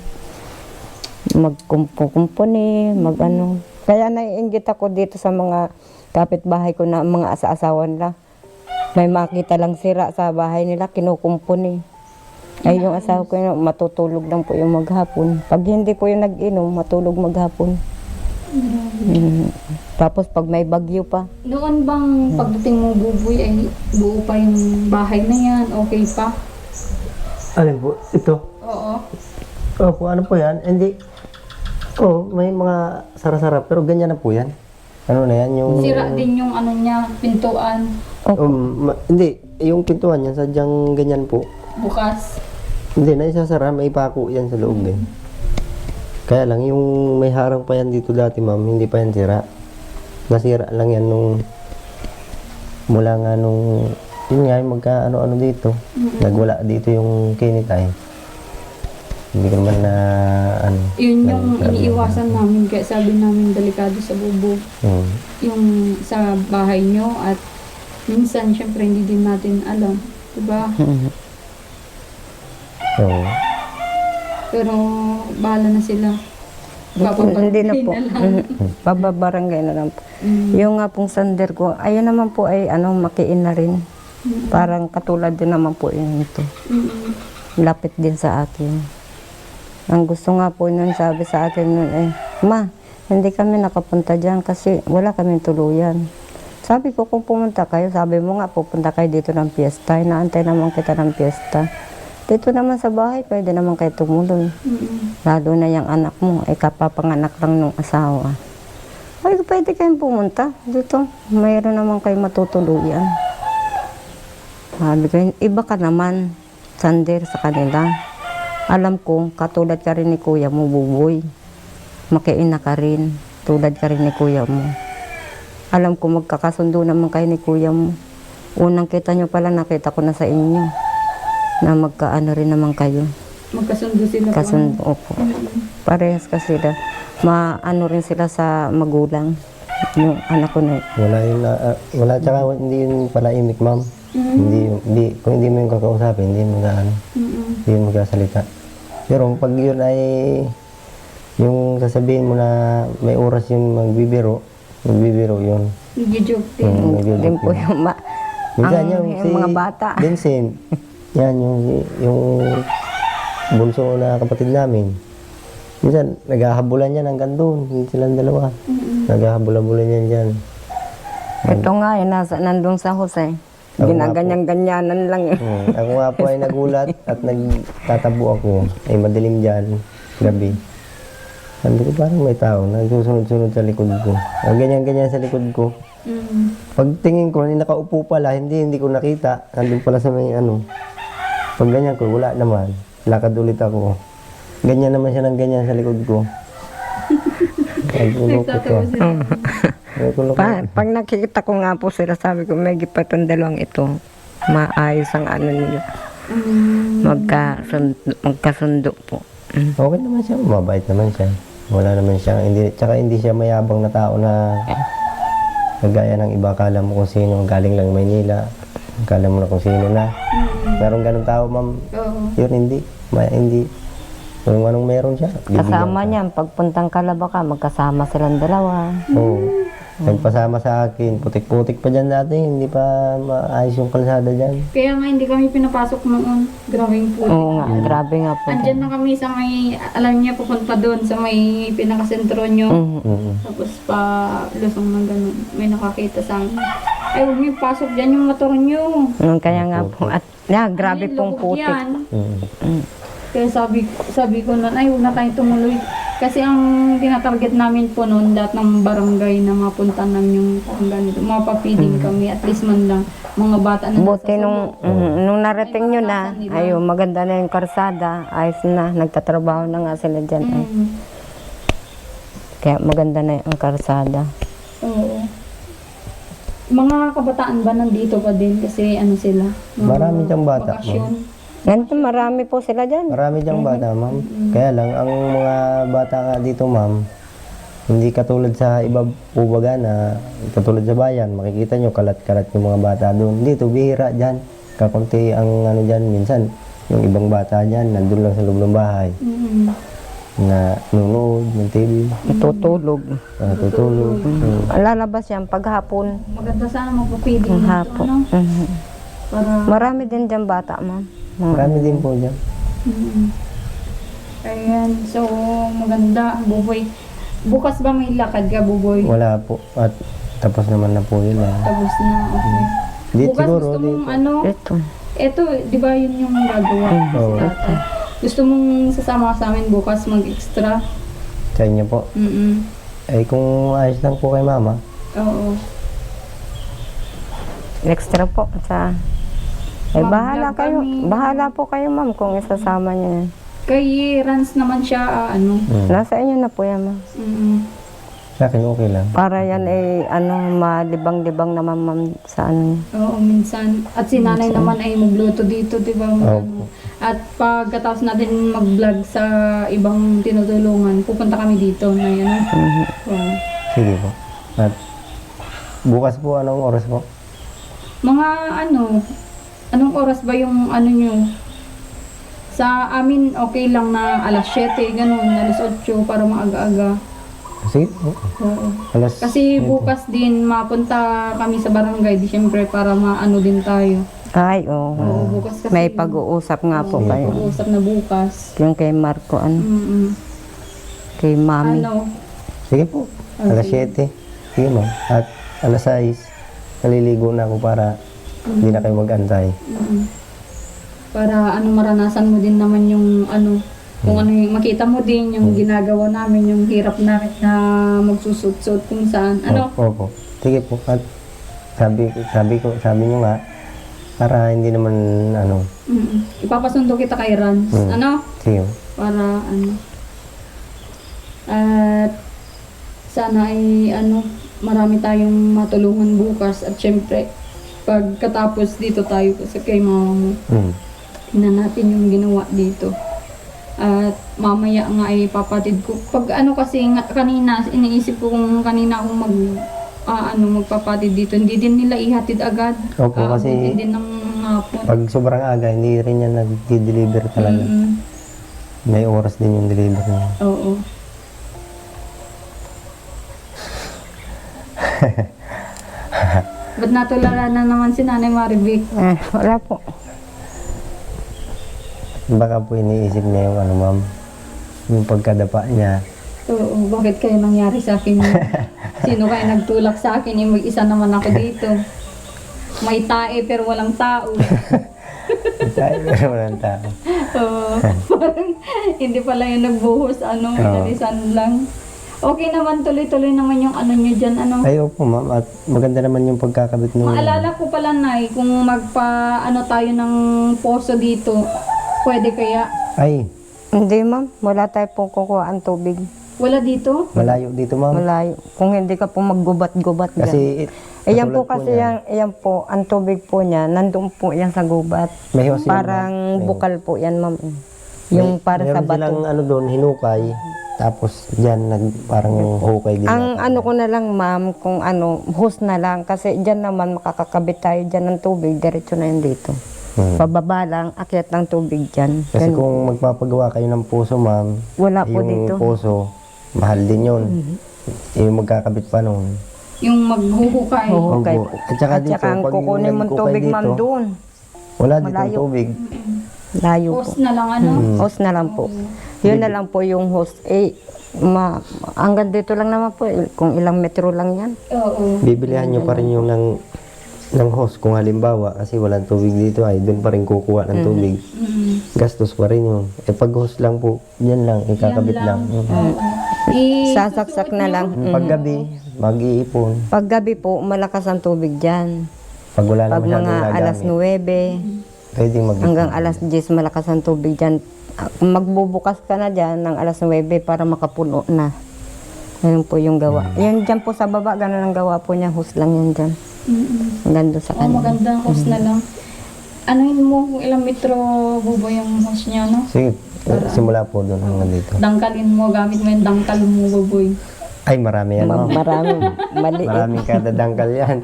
Speaker 2: Magkumpo-kumpuni, mag-ano. Kaya naiinggit ako dito sa mga kapitbahay ko na mga asa-asawa nila. May makita lang sira sa bahay nila, kinukumpuni. Ay, yung asawa ko, matutulog lang po yung maghapon. Pag hindi po yung nag-inom, matulog maghapon. Tapos pag may bagyo pa.
Speaker 1: Noon bang pagdating mo buboy ay buo pa yung bahay na yan? Okay pa?
Speaker 4: Alin po? Ito?
Speaker 1: Oo.
Speaker 4: Opo, ano po yan? Hindi. May mga sara-sara, pero ganyan na po yan. Ano na yan? Yung...
Speaker 1: Sira din yung niya, pintuan.
Speaker 4: Hindi, yung pintuan yan, sadyang ganyan po.
Speaker 1: Bukas.
Speaker 4: Hindi, na isasara, may pako yan sa loob din. Kaya lang, yung may harang pa yan dito dati, ma'am, hindi pa yan sira. Nasira lang yan mula nga yun nga, magka-ano-ano dito. Nagwala dito yung kinitay. Hindi ko naman na,
Speaker 1: Yun yung iniiwasan namin, kaya sabi namin delikado sa bubog. Yung sa bahay nyo at minsan, syempre, hindi din natin alam. Diba?
Speaker 4: So,
Speaker 1: Pero bahala na sila.
Speaker 2: Hindi na po.
Speaker 1: Papabarangay na lang.
Speaker 2: Pababarangay na lang po.
Speaker 1: Mm.
Speaker 2: Yung nga pong sander ko, ayun naman po ay makiin na rin. Parang katulad din naman po yun ito. Lapit din sa akin. Ang gusto nga po nun, sabi sa akin nun Ma, hindi kami nakapunta dyan kasi wala kaming tuluyan. Sabi ko, kung pumunta kayo, sabi mo nga, pupunta kayo dito ng piyesta. Inaantay naman kita ng piyesta. Dito naman sa bahay, pwede naman kayo tumuloy. Lalo na yung anak mo, ay kapapanganak lang ng asawa. Ay, pwede kayong pumunta dito. Mayroon naman kayo matutuluyan. Sabi ko, iba ka naman, Sander, sa kanila. Alam ko, katulad ka rin ni kuya mo, Buboy. Makiina ka rin, tulad ka rin ni kuya mo. Alam ko, magkakasundo naman kayo ni kuya mo. Unang kita nyo pala, nakita ko na sa inyo. Na magkaano rin naman kayo.
Speaker 1: Magkasundo sila
Speaker 2: Kasundo po. Parehas ka sila. Maano rin sila sa magulang. Yung anak ko na
Speaker 4: wala, tsaka hindi yun palaimik, ma'am. Kung hindi mo yung kakausapin, hindi mo hindi mo magkasalita. Pero pag yun ay, yung sasabihin mo na may oras yung magbibiro yun.
Speaker 1: Nag-joke din.
Speaker 4: Nag-joke
Speaker 2: din po
Speaker 4: yun.
Speaker 2: yung,
Speaker 4: Minsan
Speaker 2: yung mga bata.
Speaker 4: Vincent, yan yung bunso na kapatid namin. Minsan, naghahabulan yan hanggang doon. Hindi silang dalawa. Naghahabulan-bulan yan dyan.
Speaker 2: Ito nga, nandun sa Jose.
Speaker 4: Ako
Speaker 2: Ginaganyan-ganyanan lang eh.
Speaker 4: Ako nga po ay nagulat at nagtatabo ako. Ay madilim dyan, gabi. Sabi ko, parang may tao, nagsusunod-sunod sa likod ko. Ganyan-ganyan sa likod ko. Pag tingin ko, nakaupo pala, hindi ko nakita. Nandun pala sa may Pag ganyan ko, wala naman. Lakad ulit ako. Ganyan naman siya ng ganyan sa likod ko. Nagulokot ko.
Speaker 2: Pag nakikita ko nga po sila, sabi ko, may gipatong dalawang ito. Maayos ang ano nila. Magkasundo po.
Speaker 4: Okay naman siya, mabait naman siya. Wala naman siya, tsaka hindi siya mayabang na tao na kagaya ng iba, akala mo kung sino, galing lang Maynila, akala mo na kung sino na. Meron ganun tao, ma'am. Yun, hindi. Kung anong meron siya, bibigyan
Speaker 2: Kasama
Speaker 4: ka.
Speaker 2: niyan, pagpuntang Calabaca, magkasama silang dalawa.
Speaker 4: Oo. Nagpasama sa akin, putik-putik pa dyan dati, hindi pa maayos yung kalsada dyan.
Speaker 1: Kaya nga hindi kami pinapasok noon. Grabe yung puti.
Speaker 2: Oo nga, grabe nga po.
Speaker 1: Andyan na kami sa may, alam niya, pupunta doon sa may pinakasentro nyo. Tapos pa lusong ng ganun. May nakakita sa amin. Ay, huwag niyo pasok dyan yung motor nyo.
Speaker 2: Kaya nga po. At grabe
Speaker 1: Ay,
Speaker 2: pong
Speaker 1: lubog
Speaker 2: putik.
Speaker 1: yan. Kaya sabi ko na, ay, huwag na tayong tumuloy. Kasi ang tinatarget namin po noon, lahat ng barangay na mapunta ng yung parang ganito. Mapapiling kami, at least man lang, mga bata na
Speaker 2: Buti nung narating nyo na,
Speaker 1: Ay, mga
Speaker 2: ayun, maganda na yung karsada, ayos na, nagtatrabaho na nga sila dyan. Ay. Kaya maganda na yung karsada.
Speaker 1: Oo. Mga kabataan ba nandito pa din? Kasi ano sila? Mga
Speaker 4: Marami diyang bata,
Speaker 1: bakasyon.
Speaker 2: Ganito, marami po sila dyan.
Speaker 4: Marami diyang bata, ma'am. Kaya lang, ang mga bata nga dito, ma'am, hindi katulad sa iba po baga na katulad sa bayan, makikita nyo kalat-kalat yung mga bata doon. Dito, bihira dyan. Kakunti ang ano dyan, minsan, yung ibang bata dyan, nandun lang sa loob ng bahay. Na nunood ng TV,
Speaker 2: Tutulog.
Speaker 4: tutulog.
Speaker 2: Lalabas yan paghapon.
Speaker 1: Maganda sana magpapiling
Speaker 2: Ng
Speaker 1: dito,
Speaker 2: hapon.
Speaker 1: ano? Para,
Speaker 2: Marami din dyan bata, ma'am.
Speaker 4: Marami din po dyan.
Speaker 1: ayan. So, maganda, Buboy. Bukas ba may lakad ka, Buboy?
Speaker 4: Wala po. At tapos naman na po yun.
Speaker 1: Tapos na, okay.
Speaker 4: Dito
Speaker 1: Bukas
Speaker 4: siguro,
Speaker 1: gusto mong
Speaker 4: dito.
Speaker 1: ano,
Speaker 2: Ito.
Speaker 1: eto, di ba yun yung gagawa
Speaker 4: Oo.
Speaker 1: si tatay? Gusto mong sasama sa amin bukas mag-extra?
Speaker 4: Sa inyo po. Ay kung ayos lang po kay mama.
Speaker 1: Oo.
Speaker 2: Extra po sa...
Speaker 1: Mag-vlog
Speaker 2: bahala kayo.
Speaker 1: kami.
Speaker 2: Bahala po kayo, ma'am, kung isasama niyo yan.
Speaker 1: Kay Rans naman siya, ano.
Speaker 2: Nasa inyo na po yan, ma'am.
Speaker 4: Sa akin okay lang.
Speaker 2: Para yan ay malibang-libang naman, ma'am, sa ano.
Speaker 1: Oo, minsan. At si nanay naman ay magluto dito, di ba? Ano. At pagkatapos natin mag-vlog sa ibang tinutulungan, pupunta kami dito na yan. Wow.
Speaker 4: Sige po. At bukas po, anong oras po?
Speaker 1: Mga ano, Anong oras ba yung ano nyo? Sa amin, okay lang na alas 7, ganun, alas 8 para maaga-aga.
Speaker 4: Sige,
Speaker 1: Oo.
Speaker 4: alas...
Speaker 1: Kasi bukas din, mapunta kami sa barangay, di syempre para maano din tayo.
Speaker 2: Ay, oo.
Speaker 1: Oo, bukas kasi.
Speaker 2: May pag-uusap nga po
Speaker 1: May
Speaker 2: kayo.
Speaker 1: pag-uusap na bukas.
Speaker 2: Yung kay Marco,
Speaker 1: Mm-mm.
Speaker 2: kay Mami.
Speaker 1: Ano?
Speaker 4: Sige po, alas 7. Sige ma'am. At alas 6, naliligo na ako para hindi na kayo mag-antay.
Speaker 1: Mm-mm. Para ano, maranasan mo din naman yung ano, kung ano yung makita mo din yung ginagawa namin, yung hirap na magsusut-sut kung saan. Ano?
Speaker 4: Opo. Sige po. At sabi nyo nga, para hindi naman ano.
Speaker 1: Ipapasundo kita kay Rans. Ano?
Speaker 4: Sige.
Speaker 1: Para ano. At sana ay ano, marami tayong matulungan bukas at syempre pagkatapos dito tayo kasi kay mama mo. Tingnan natin yung ginawa dito. At mamaya nga ay papatid ko. Pag ano kasi kanina, iniisip ko kung kanina akong magpapatid dito. Hindi din nila ihatid agad.
Speaker 4: Opo, kasi
Speaker 1: Aabutin din ng hapon.
Speaker 4: pag sobrang aga, hindi rin yan nag-deliver talaga. May oras din yung deliver niya.
Speaker 1: Oo. Ba't natulala na naman si Nanay Marivic?
Speaker 2: Wala po.
Speaker 4: Baka po iniisip niya yung ano ma'am, yung pagkadapa niya.
Speaker 1: Oo, bakit kaya nangyari sa akin yun? Sino kaya nagtulak sa akin? Eh, mag-isa naman ako dito. May tae pero walang tao.
Speaker 4: Tayo pero walang tao.
Speaker 1: Oo, parang hindi pala yung nagbuhos, ano, inalisan lang. Okay naman, tuloy-tuloy naman yung ano nyo dyan, ano.
Speaker 4: Ay, opo ma'am, at maganda naman yung pagkakabit nung...
Speaker 1: Maalala ko pala, Nay, kung ano tayo ng poso dito, pwede kaya?
Speaker 4: Ay,
Speaker 2: Hindi, ma'am. Wala tayo pong kukuha ang tubig.
Speaker 1: Wala dito?
Speaker 4: malayo dito ma'am.
Speaker 2: Malayo. Kung hindi ka po maggubat-gubat dyan.
Speaker 4: Kasi,
Speaker 2: Ayan po
Speaker 4: katulad
Speaker 2: kasi
Speaker 4: niyan,
Speaker 2: ayan po, ang tubig po niya, nandun po yan sa gubat.
Speaker 4: may hose yan,
Speaker 2: Parang
Speaker 4: ma'am.
Speaker 2: bukal po yan, ma'am. Yung para sa
Speaker 4: Meron silang
Speaker 2: bato.
Speaker 4: ano doon, hinukay. Tapos dyan, parang hukay din.
Speaker 2: Ang ano ko na lang, ma'am, kung ano, hose na lang. Kasi dyan naman makakakabit tayo dyan ng tubig. Diretso na yan dito. Pababa lang, akyat ng tubig dyan.
Speaker 4: Kasi kung magpapagawa kayo ng puso ma'am,
Speaker 2: Wala po
Speaker 4: yung
Speaker 2: dito.
Speaker 4: puso, mahal din yun. Yung magkakabit pa noon.
Speaker 1: Yung maghuhukay.
Speaker 2: Huhukay
Speaker 4: Opo.
Speaker 2: po.
Speaker 4: At saka
Speaker 2: At
Speaker 4: dito,
Speaker 2: saka ang
Speaker 4: pag
Speaker 2: kukunin mong
Speaker 4: nagkukay
Speaker 2: tubig, ma'am,
Speaker 4: dito,
Speaker 2: doon.
Speaker 4: wala ditong
Speaker 2: Malayo.
Speaker 4: tubig.
Speaker 2: Layo po.
Speaker 1: Post na lang, ano.
Speaker 2: Hose na lang po. Yun na lang po yung hose. Hanggang dito lang naman po. Kung ilang metro lang yan.
Speaker 1: Oo.
Speaker 4: Bibilihan nyo pa rin yung ng hose kung halimbawa kasi walang tubig dito ay doon pa rin kukuha ng tubig. Gastos pa rin yun. Eh pag hose lang po, yan lang, ikakabit lang.
Speaker 2: Sasaksak na lang.
Speaker 4: Paggabi, mag-iipon.
Speaker 2: Paggabi po, malakas ang tubig dyan.
Speaker 4: Pag wala na
Speaker 2: Pag
Speaker 4: masyadong
Speaker 2: mga alas
Speaker 4: nagamit,
Speaker 2: 9
Speaker 4: pwedeng mag
Speaker 2: hanggang alas 10, malakas ang tubig dyan. Magbubukas ka na dyan ng alas 9 para makapuno na. Ganun po yung gawa. Yan dyan po sa baba, ganun ang gawa po niya. Hose lang yan dyan. Hanggang doon sa
Speaker 1: Oh,
Speaker 2: kanila.
Speaker 1: magandang host na lang. Anuhin mo kung ilang metro bubo yung host niya, no?
Speaker 4: Sige, simula po doon hanggang dito.
Speaker 1: Dangkalin mo, gamit mo yung dangkal mo, buboy.
Speaker 4: Ay, marami yan. ma'am.
Speaker 2: Maraming maliit.
Speaker 4: Maraming kadadangkal yan.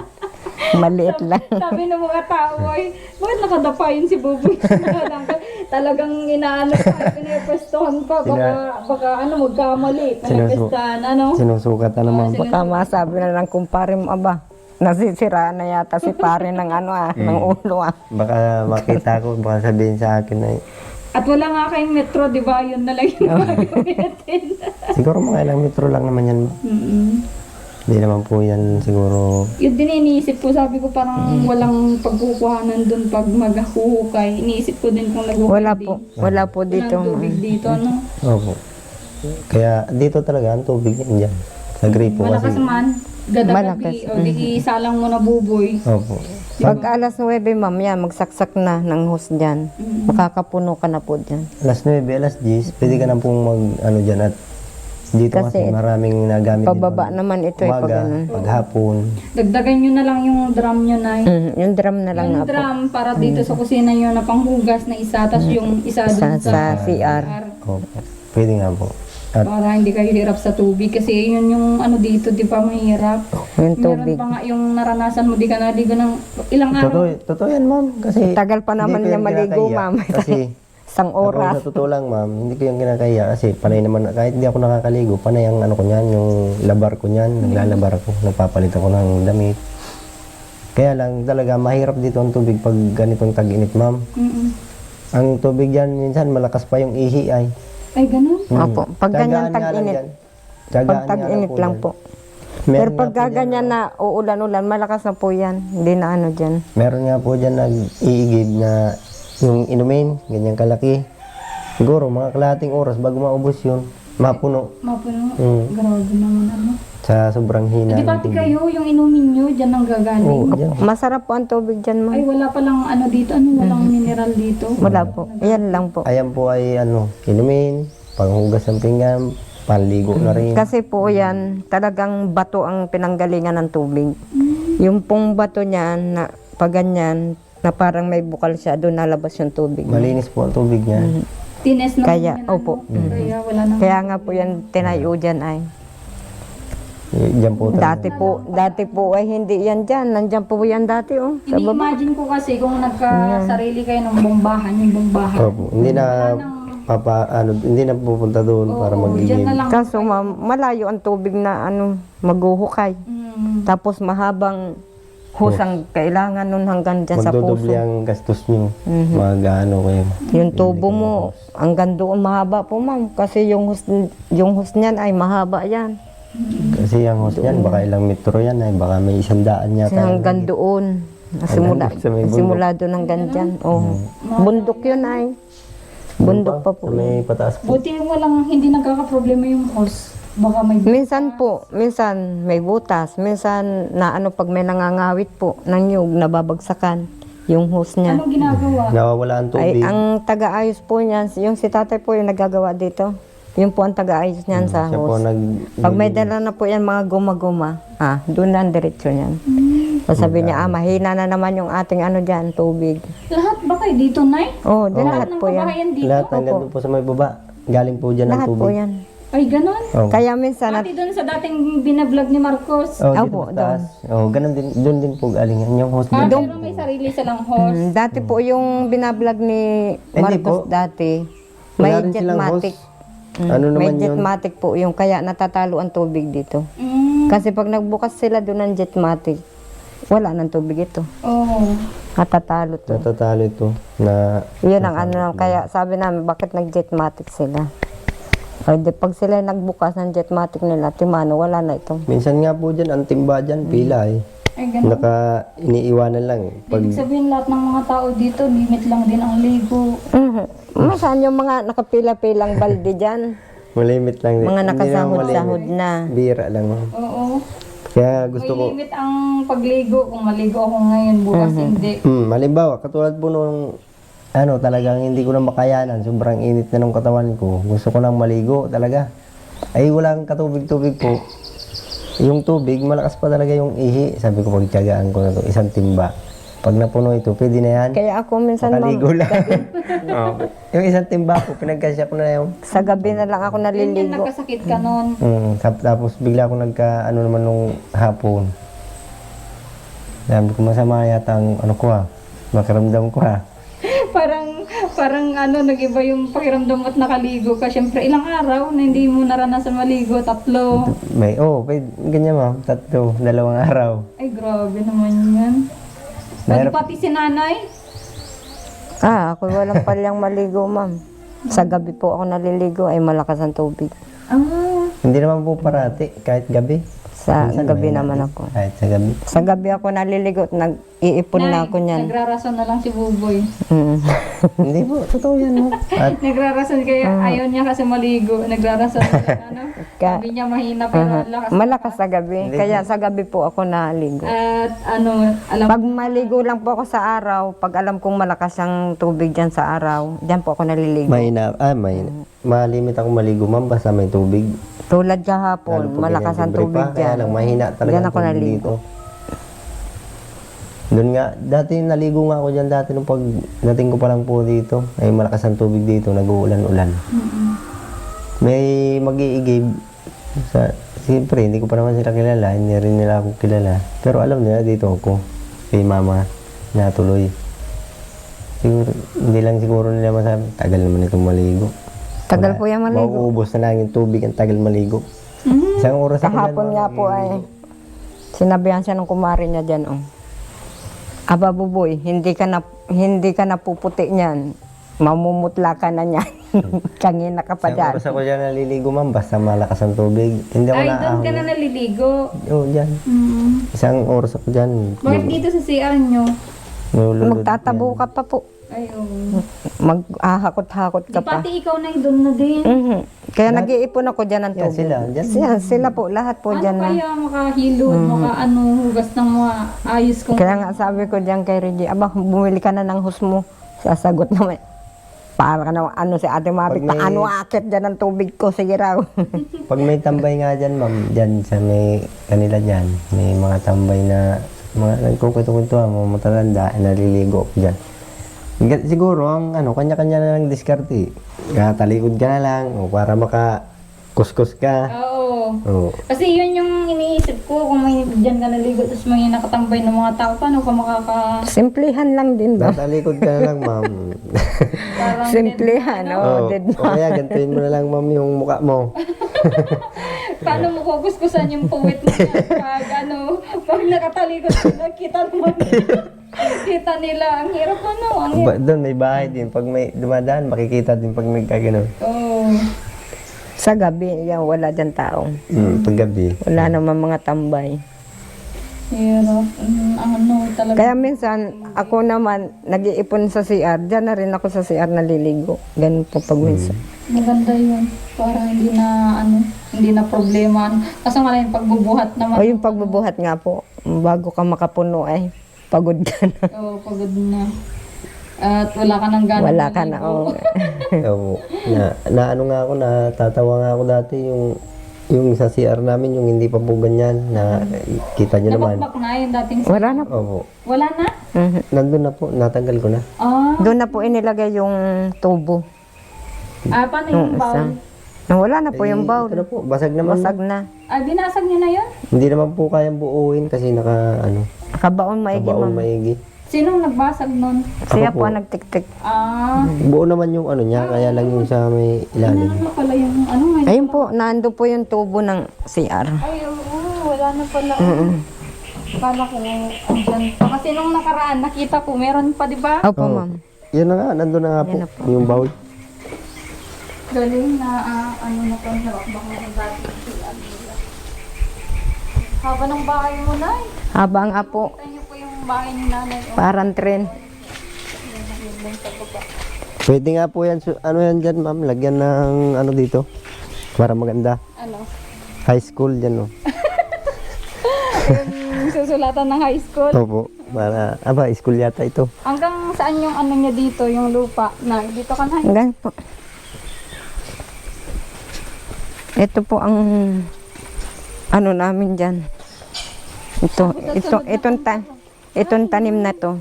Speaker 2: Maliit lang.
Speaker 1: Sabi ng mga tao ay, bakit nakadapa yun si Buboy? Talagang inaano pa, pinipwestohan pa, baka ano, magkamali, pinipwestahan, ano?
Speaker 4: Sinusukat na naman po.
Speaker 2: Baka masabi na lang kumpare mo, aba, nasisira na yata si pare ng ano ng ulo
Speaker 4: Baka makita ko, baka sabihin sa akin na
Speaker 1: At wala nga kayong metro, di ba? Yun na lang yung gagamitin.
Speaker 4: siguro mga ilang metro lang naman yan. Hindi naman po yan siguro.
Speaker 1: Yun din iniisip ko, sabi ko parang walang pagkukuhanan dun pag maghuhukay. Iniisip ko din kung naghuhukay
Speaker 2: Wala po dito.
Speaker 1: Walang tubig dito, no?
Speaker 4: Opo. Kaya dito talaga ang tubig yan dyan. Sa gripo
Speaker 1: Malakas
Speaker 4: kasi.
Speaker 1: man, gada-gabi, o di isalang mo na Buboy.
Speaker 4: Opo.
Speaker 2: Pag alas 9, ma'am, yan, magsaksak na ng hose dyan. Makakapuno ka na po dyan.
Speaker 4: Alas 9, alas 10, pwede ka na pong mag ano dyan at dito kasi,
Speaker 2: Kasi
Speaker 4: maraming nagamit
Speaker 2: Pababa
Speaker 4: dito.
Speaker 2: naman ito eh, pag
Speaker 4: Umaga,
Speaker 2: ganun.
Speaker 4: paghapon.
Speaker 1: Dagdagan nyo na lang yung drum nyo na.
Speaker 2: Yung drum na lang
Speaker 1: Yung
Speaker 2: nga po.
Speaker 1: drum para dito sa kusina nyo na panghugas na isa, tapos yung isa dun
Speaker 2: Sa
Speaker 1: sa
Speaker 2: CR.
Speaker 1: CR.
Speaker 4: Opo. Pwede nga po. At-
Speaker 1: para hindi kayo hirap sa tubig. Kasi yun yung ano dito, di ba, mahirap.
Speaker 2: Yung
Speaker 1: Meron
Speaker 2: tubig.
Speaker 1: pa nga yung naranasan mo, di ka naligo ng ilang araw.
Speaker 4: Totoo yan, ma'am. Kasi
Speaker 2: Tagal pa naman
Speaker 4: hindi ko
Speaker 2: niya
Speaker 4: yan
Speaker 2: maligo,
Speaker 4: kinakaya.
Speaker 2: ma'am.
Speaker 4: Kasi
Speaker 2: Isang
Speaker 4: ako
Speaker 2: oras.
Speaker 4: sa totoo lang, ma'am, hindi ko yung kinakaya kasi panay naman, kahit hindi ako nakakaligo, panay ang ano ko niyan, yung labar ko niyan, naglalabar ako, nagpapalit ako ng damit. Kaya lang talaga mahirap dito ang tubig pag ganitong tag-init, ma'am.
Speaker 1: Mm-mm.
Speaker 4: Ang tubig diyan minsan malakas pa yung ihi ay.
Speaker 1: Ay, ganun.
Speaker 2: Opo, pag ganyan
Speaker 4: Tsagaan nga lang
Speaker 2: tag-init.
Speaker 4: yan. Tsagaan
Speaker 2: Pag tag-init lang
Speaker 4: yan.
Speaker 2: po.
Speaker 4: Meron
Speaker 2: Pero pag
Speaker 4: nga po dyan,
Speaker 2: ganyan na uulan-ulan, malakas na po yan. Hindi na ano dyan.
Speaker 4: meron nga po dyan nag-iigib na yung inumin, ganyan kalaki. Siguro mga kalahating oras bago maubos yun, mapuno
Speaker 1: Mapuno.
Speaker 4: Mm.
Speaker 1: Grabe naman ano.
Speaker 4: sa sobrang hina.
Speaker 1: Di
Speaker 4: ng
Speaker 1: pati
Speaker 4: tubig.
Speaker 1: kayo, yung inumin nyo, dyan ang gagaling.
Speaker 4: Oo, dyan.
Speaker 2: Masarap po ang tubig dyan,
Speaker 1: Ay,
Speaker 2: ma'am.
Speaker 1: wala palang ano dito, ano, walang mineral dito.
Speaker 2: Wala po. Yan lang po.
Speaker 4: Ayan po ay ano, inumin, panghugas ng pinggan, panligo na rin.
Speaker 2: Kasi po yan, talagang bato ang pinanggalingan ng tubig. Yung pong bato niya, na pag ganyan, na parang may bukal siya, doon nalabas yung tubig.
Speaker 4: Malinis po ang tubig niya.
Speaker 1: Tines na
Speaker 2: Kaya,
Speaker 1: yan,
Speaker 2: opo.
Speaker 1: ano. Kaya wala nang...
Speaker 2: Kaya nga po yan, tinayo dyan ay.
Speaker 4: Diyan po talaga.
Speaker 2: Dati po ay hindi yan dyan. Nandyan po yan dati, oh. Sa baba.
Speaker 1: Ini-imagine ko kasi kung nagkasarili kayo ng bombahan, yung bombahan.
Speaker 4: Opo, hindi na hindi na pupunta doon para
Speaker 1: Oo, dyan na
Speaker 4: mag-igib.
Speaker 1: lang.
Speaker 2: Kaso ma'am, malayo ang tubig na ano, maghuhukay.
Speaker 1: Mm.
Speaker 2: Tapos mahabang husang kailangan nun hanggang dyan sa
Speaker 4: Magdodoble
Speaker 2: puso.
Speaker 4: ang gastos niyo. Mag-ano kayo.
Speaker 2: Yung tubo mo, hanggang doon mahaba po ma'am. Kasi yung hus niyan ay mahaba yan.
Speaker 4: Kasi ang host niyan, baka ilang metro yan ay baka may 100
Speaker 2: Kasi
Speaker 4: yata.
Speaker 2: hanggang doon. Simula,
Speaker 4: Sa may bundok.
Speaker 2: simula doon hanggang dyan. Oh. Bundok yun ay. Bundok pa po.
Speaker 4: Sa may pataas po.
Speaker 1: Buti walang hindi nagkakaproblema yung horse. Baka may...
Speaker 2: Minsan may butas. Minsan na ano pag may nangangawit po ng nyug, nababagsakan yung hose niya.
Speaker 1: Anong ginagawa?
Speaker 4: Nawawala ang
Speaker 2: Ay,
Speaker 4: tubig.
Speaker 2: ang taga-ayos po niyan, yung si tatay po yung nagagawa dito. Yun po ang taga-ayos niyan sa
Speaker 4: Siya po
Speaker 2: hose.
Speaker 4: nag...
Speaker 2: Pag may dala na po yan mga guma-guma, doon na ang diretso niyan. So sabi niya, mahina na naman yung ating ano dyan, tubig.
Speaker 1: Lahat ba kayo dito, Nay?
Speaker 2: Oh, di lahat
Speaker 1: Ng
Speaker 2: po yan.
Speaker 1: kabahayan dito?
Speaker 4: Lahat hanggang doon po sa may baba. Galing po dyan ang
Speaker 2: Lahat
Speaker 4: tubig.
Speaker 2: po yan.
Speaker 1: Ay, ganon.
Speaker 4: Oh.
Speaker 2: Kaya minsan,
Speaker 1: Pati doon sa dating binablog ni Marcos.
Speaker 4: Oh, dito
Speaker 2: Opo,
Speaker 4: sa taas. Oh, ganun din, doon din po galing yan. Yung host din.
Speaker 1: Pero may sarili silang horse.
Speaker 2: dati po yung binablog ni Marcos
Speaker 4: po.
Speaker 2: dati,
Speaker 4: Wala
Speaker 2: may
Speaker 4: rin silang
Speaker 2: jetmatic.
Speaker 4: host. Ano
Speaker 2: May
Speaker 4: naman yun?
Speaker 2: jetmatic po yung kaya natatalo ang tubig dito.
Speaker 1: Mm.
Speaker 2: Kasi pag nagbukas sila doon ng jetmatic, wala nang tubig ito.
Speaker 1: Oh.
Speaker 2: Natatalo to.
Speaker 4: Natatalo ito na
Speaker 2: Yun ang ano, kaya sabi namin, bakit nag-jetmatic sila? O di, pag sila nagbukas ng jetmatic nila, timano, wala na ito.
Speaker 4: minsan nga po dyan, ang timba dyan, pila eh.
Speaker 1: Ay, ganon.
Speaker 4: Iniiwanan lang. Pag
Speaker 1: Ibig sabihin lahat ng mga tao dito, limit lang din ang ligo.
Speaker 2: Masaan yung mga nakapila-pilang balde dyan?
Speaker 4: malimit lang.
Speaker 2: Mga
Speaker 4: Hindi naman
Speaker 2: nakasahod-sahod
Speaker 4: malimit.
Speaker 2: na.
Speaker 4: Bira lang. ma'am.
Speaker 1: Oo.
Speaker 4: Kaya gusto
Speaker 1: May
Speaker 4: ko,
Speaker 1: limit ang pagligo. Kung maligo ako ngayon, bukas hindi.
Speaker 4: halimbawa, katulad po nung, talagang hindi ko na makayanan, sobrang init na ng katawan ko, gusto ko nang maligo talaga. Ay, walang katubig-tubig po. Yung tubig, malakas pa talaga yung ihi. Sabi ko, pagtiyagaan ko na to, isang timba. Pag napuno ito, pwede na yan.
Speaker 2: Kaya ako minsan,
Speaker 4: Makaligo lang. Oo. Yung isang timba ko, pinagkasya ko na yung
Speaker 2: sa gabi na lang ako
Speaker 1: Yan
Speaker 2: naliligo.
Speaker 1: nagkasakit ka nun.
Speaker 4: tapos bigla ako naman nung hapon. Sabi ko, masama yata ang makiramdam ko
Speaker 1: parang nag-iba yung pakiramdam at nakaligo ka. Siyempre, ilang araw na hindi mo naranasan maligo? 3.
Speaker 4: Pwede, ganyan ma'am, 2 araw.
Speaker 1: Ay, grabe naman yan.
Speaker 4: Mahirap.
Speaker 1: Pati si nanay.
Speaker 2: Ako walang palyang maligo, ma'am. Sa gabi po ako naliligo, ay malakas ang tubig.
Speaker 1: Ah,
Speaker 4: Hindi naman po parati, kahit gabi.
Speaker 2: Sa
Speaker 4: Minsan
Speaker 2: gabi
Speaker 4: mahina
Speaker 2: naman
Speaker 4: din.
Speaker 2: ako.
Speaker 4: Kahit sa gabi.
Speaker 2: Sa gabi ako naliligo at nag-iipon na ako niyan.
Speaker 1: nagrarason na lang si Buboy.
Speaker 4: Hindi po, totoo yan ma'am. At
Speaker 1: Nagrarason kaya ayaw niya kasi maligo. Nagrarason na lang,
Speaker 2: Ka-
Speaker 1: Sabi niya mahina pero lakas.
Speaker 2: Malakas sa gabi. Kaya sa gabi po ako naligo.
Speaker 1: At alam
Speaker 2: Pag maligo lang po ako sa araw, pag alam kong malakas ang tubig dyan sa araw, dyan po ako naliligo.
Speaker 4: malimit ako maligo ma'am, basta may tubig.
Speaker 2: Tulad
Speaker 4: Lalo
Speaker 2: kahapon,
Speaker 4: pag
Speaker 2: malakas
Speaker 4: ganyan,
Speaker 2: ang
Speaker 4: libre
Speaker 2: tubig
Speaker 4: pa, Kaya
Speaker 2: dyan.
Speaker 4: lang, mahina talaga
Speaker 2: Dyan
Speaker 4: ang
Speaker 2: ako
Speaker 4: tubig
Speaker 2: naligo.
Speaker 4: dito. Doon nga, dati naligo nga ako dyan dati nung pag dating ko pa lang po dito. Ay malakas ang tubig dito, nag-uulan-ulan. may mag-iigib sa, siyempre hindi ko pa naman sila kilala, hindi rin nila ako kilala, pero alam nila dito ako kay mama na tuloy. Siguro, hindi lang siguro nila masabi, tagal naman itong maligo.
Speaker 2: Tagal po yan maligo.
Speaker 4: Mauubos na lang yung tubig, ang tagal maligo. Isang oras ako
Speaker 2: Kahapon
Speaker 4: dyan,
Speaker 2: nga po ay sinabihan siya ng kumari niya dyan, oh. Aba buboy, hindi ka na puputi niyan. Mamumutla ka na niyan. Kangina ka pa
Speaker 4: Isang
Speaker 2: dyan.
Speaker 4: oras ako dyan naliligo, ma'am, basta malakas ang tubig. Hindi ako
Speaker 1: Ay, doon ka na
Speaker 4: naahon.
Speaker 1: naliligo.
Speaker 4: Oo, dyan. Isang oras ako dyan.
Speaker 1: Bakit dito sa CR nyo?
Speaker 4: Nululod
Speaker 2: Magtatabo
Speaker 4: yan.
Speaker 2: ka pa po.
Speaker 1: Ay, oo.
Speaker 2: Mag-ahakot-hakot
Speaker 1: Di
Speaker 2: ka pa.
Speaker 1: pati ikaw na doon na din.
Speaker 2: Mhm. Kaya nag-iipon ako dyan ng
Speaker 4: Yan
Speaker 2: tubig.
Speaker 4: sila, dyan.
Speaker 2: Sila po, lahat po
Speaker 1: Ano
Speaker 2: dyan na.
Speaker 1: kaya makahilod, hugas ng mga ayos kong...
Speaker 2: Kaya nga sabi ko dyan kay Reggie, aba, bumili ka na ng husmo. Sasagot naman. Para ka na, si Ate Mapit,
Speaker 4: Pag may-
Speaker 2: paano akit dyan ang tubig ko? Sige raw.
Speaker 4: Pag may tambay nga dyan, ma'am, dyan sa may kanila dyan, may mga tambay na mga nagkukwento-kwento, mga matatanda, naliligo ako dyan. Siguro, ang kanya-kanya na lang diskarte. Talikod ka na lang, o para maka-kuskus ka.
Speaker 1: Oo.
Speaker 4: Oo.
Speaker 1: Kasi yun yung iniisip ko, kung may dyan ka naligo, tapos may nakatambay ng mga tao, paano ka
Speaker 2: Simplihan lang din ba?
Speaker 4: Talikod ka na lang, ma'am.
Speaker 1: parang
Speaker 2: Simplihan,
Speaker 4: Oo.
Speaker 2: dead
Speaker 4: O kaya, gantuin mo na lang, ma'am, yung mukha mo.
Speaker 1: paano mo kukuskusan yung puwit mo yan? Pag nakatalikod ka, kita naman kita nila. Ang hirap ang hirap.
Speaker 4: Doon, may bahay din. Pag may dumadaan, makikita din pag may kagano.
Speaker 1: Oo.
Speaker 2: Sa gabi, yan, wala dyan tao.
Speaker 4: Paggabi.
Speaker 2: Wala naman mga tambay.
Speaker 1: Hirap. Talaga.
Speaker 2: Kaya minsan, ako naman, nag-iipon sa CR. Diyan na rin ako sa CR naliligo. Ganun po pag minsan.
Speaker 1: Maganda yun. Para hindi na problema. Kaso nga lang yung pagbubuhat naman.
Speaker 2: O yung pagbubuhat nga po, bago ka makapuno ay pagod ka na.
Speaker 1: Oo, pagod na. At wala ka nang gana.
Speaker 2: Wala ka na. Oh.
Speaker 4: Oo. Na ano nga ako, natatawa nga ako dati yung sa CR namin, yung hindi pa po ganyan, na kita nyo naman.
Speaker 1: Nabakbak na yung dating...
Speaker 2: Wala na po.
Speaker 4: Opo.
Speaker 1: Wala na?
Speaker 2: Mhm.
Speaker 4: Nandun na po, natanggal ko na.
Speaker 2: Doon na po inilagay yung tubo.
Speaker 1: Paano yung bowl?
Speaker 2: Wala na po yung bowl.
Speaker 4: Ito na po, basag naman.
Speaker 2: Basag na.
Speaker 1: Binasag niyo na yun?
Speaker 4: Hindi naman po kayang buuin kasi
Speaker 2: Kabaon maigi,
Speaker 4: kabaon
Speaker 2: ma'am.
Speaker 4: maigi.
Speaker 1: Sinong nagbasag nun?
Speaker 2: Siya
Speaker 4: Ako
Speaker 2: po
Speaker 4: po.
Speaker 2: ang nagtiktik.
Speaker 4: Buo naman yung niya, kaya lang yung sa may ilalim.
Speaker 1: Ano pala yung ngayon?
Speaker 2: Ayun po, nando po yung tubo ng CR.
Speaker 1: Ay, oo, wala na pala. Kala ko, andyan pa. Kasi nung nakaraan, nakita ko, meron pa, di ba?
Speaker 2: Opo,
Speaker 4: Oo.
Speaker 2: ma'am.
Speaker 4: Yan na nga, nandun na nga po,
Speaker 2: Yan na po.
Speaker 4: yung bowl.
Speaker 1: Galing na, na pa, nabakbak na ng dati. Haba ng bahay mo, Nay.
Speaker 2: Habang apo,
Speaker 1: Kita niyo po yung bahay ni Nanay.
Speaker 2: parang tren.
Speaker 4: Pwede nga po yan, yan dyan ma'am, lagyan ng dito, para maganda.
Speaker 1: Ano?
Speaker 4: High school dyan, no?
Speaker 1: Yung susulatan ng high school.
Speaker 4: Opo, para, school yata ito.
Speaker 1: Hanggang saan yung niya dito, yung lupa? Na, dito ka na.
Speaker 2: Hanggang po. Ito po ang namin dyan. Itong tanim na to.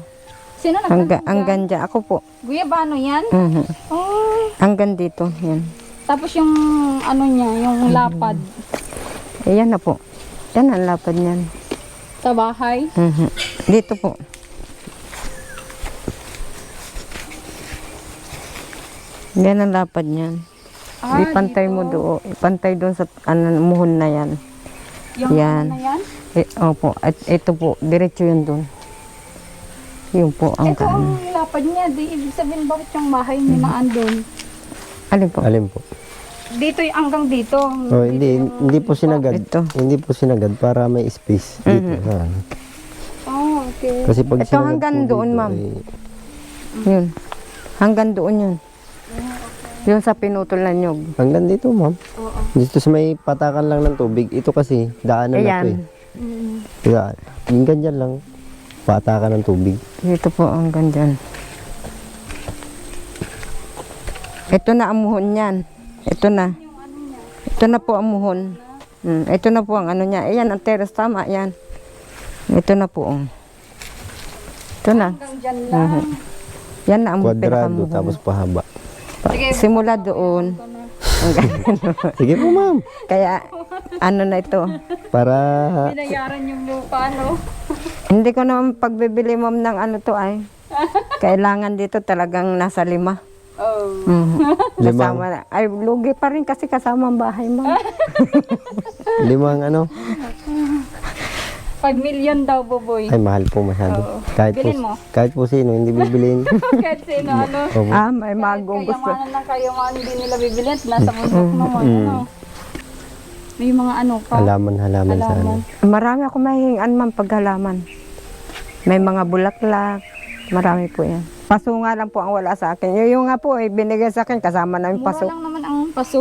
Speaker 1: Sino nagtanong?
Speaker 2: Hanggang dyan. Ako po.
Speaker 1: Guya ba yan?
Speaker 2: Mhm.
Speaker 1: Oh.
Speaker 2: Hanggang dito. Yan.
Speaker 1: Tapos yung niya, yung lapad
Speaker 2: Ayan na po. Yan ang lapad niyan.
Speaker 1: sa bahay.
Speaker 2: Mhm. Dito po. Yan ang lapad niyan. Ipantay mo doon. Ipantay doon sa muhon na yan.
Speaker 1: Yung
Speaker 2: Yan.
Speaker 1: na yan?
Speaker 2: Opo. At ito po. Diretso yun doon. Yun po ang
Speaker 1: Ito ang lapad niya. Di, ibig sabihin bakit yung bahay niya na andun?
Speaker 2: Alin po?
Speaker 4: Alin po?
Speaker 1: Dito yung hanggang dito.
Speaker 4: Oh, hindi po sinagad.
Speaker 2: Ito.
Speaker 4: Hindi po sinagad para may space dito.
Speaker 1: Oh, okay.
Speaker 4: Kasi pag
Speaker 2: Ito
Speaker 4: sinagad
Speaker 2: hanggang
Speaker 4: po
Speaker 2: doon,
Speaker 4: dito
Speaker 2: ma'am.
Speaker 4: ay-
Speaker 2: Yun. Hanggang doon yun. Yun sa pinutol na nyog.
Speaker 4: hanggang dito, ma'am. Dito sa may patakan lang ng tubig. Ito kasi, daanan na to
Speaker 2: Ayan.
Speaker 4: eh. Daan. Yung ganyan lang, patakan ng tubig.
Speaker 2: Dito po hanggang dyan. Ito na ang muhon yan. Ito na. Ito na po ang muhon. Ito na po ang niya. Ayan, ang terrace. Tama, yan. Ito na po. Ito na.
Speaker 1: Hanggang dyan lang.
Speaker 2: Yan na ang
Speaker 4: Kwadrado,
Speaker 2: pinakamuhon.
Speaker 4: tapos pahaba.
Speaker 1: Sige.
Speaker 2: Simula doon.
Speaker 4: Sige po, ma'am.
Speaker 2: Kaya, ano na ito.
Speaker 4: Para,
Speaker 1: Binayaran yung lupa, no?
Speaker 2: Hindi ko naman pagbibili ma'am ng ano to ay. Kailangan dito talagang nasa 5.
Speaker 1: Oh.
Speaker 2: Kasama na. Ay, lugi pa rin kasi kasama ang bahay ma'am.
Speaker 4: 5 ano?
Speaker 1: 5 million daw, Boboy.
Speaker 4: Ay, mahal po masyado.
Speaker 1: Oo.
Speaker 4: Po,
Speaker 1: Bilhin mo?
Speaker 4: kahit po sino, hindi bibilin.
Speaker 1: Kahit sino, ano.
Speaker 4: Opo.
Speaker 2: May magugusto.
Speaker 1: Kayamanan lang kayo mga hindi nila bibili at nasa bundok naman, ano. May mga ano pa.
Speaker 4: Halaman sa ano.
Speaker 2: Marami ako mahihingan ma'am paghalaman. May mga bulaklak. Marami po yan. Paso nga lang po ang wala sa akin. Yung nga po, binigay sa akin kasama na yung
Speaker 1: Mura
Speaker 2: paso.
Speaker 1: lang naman ang paso.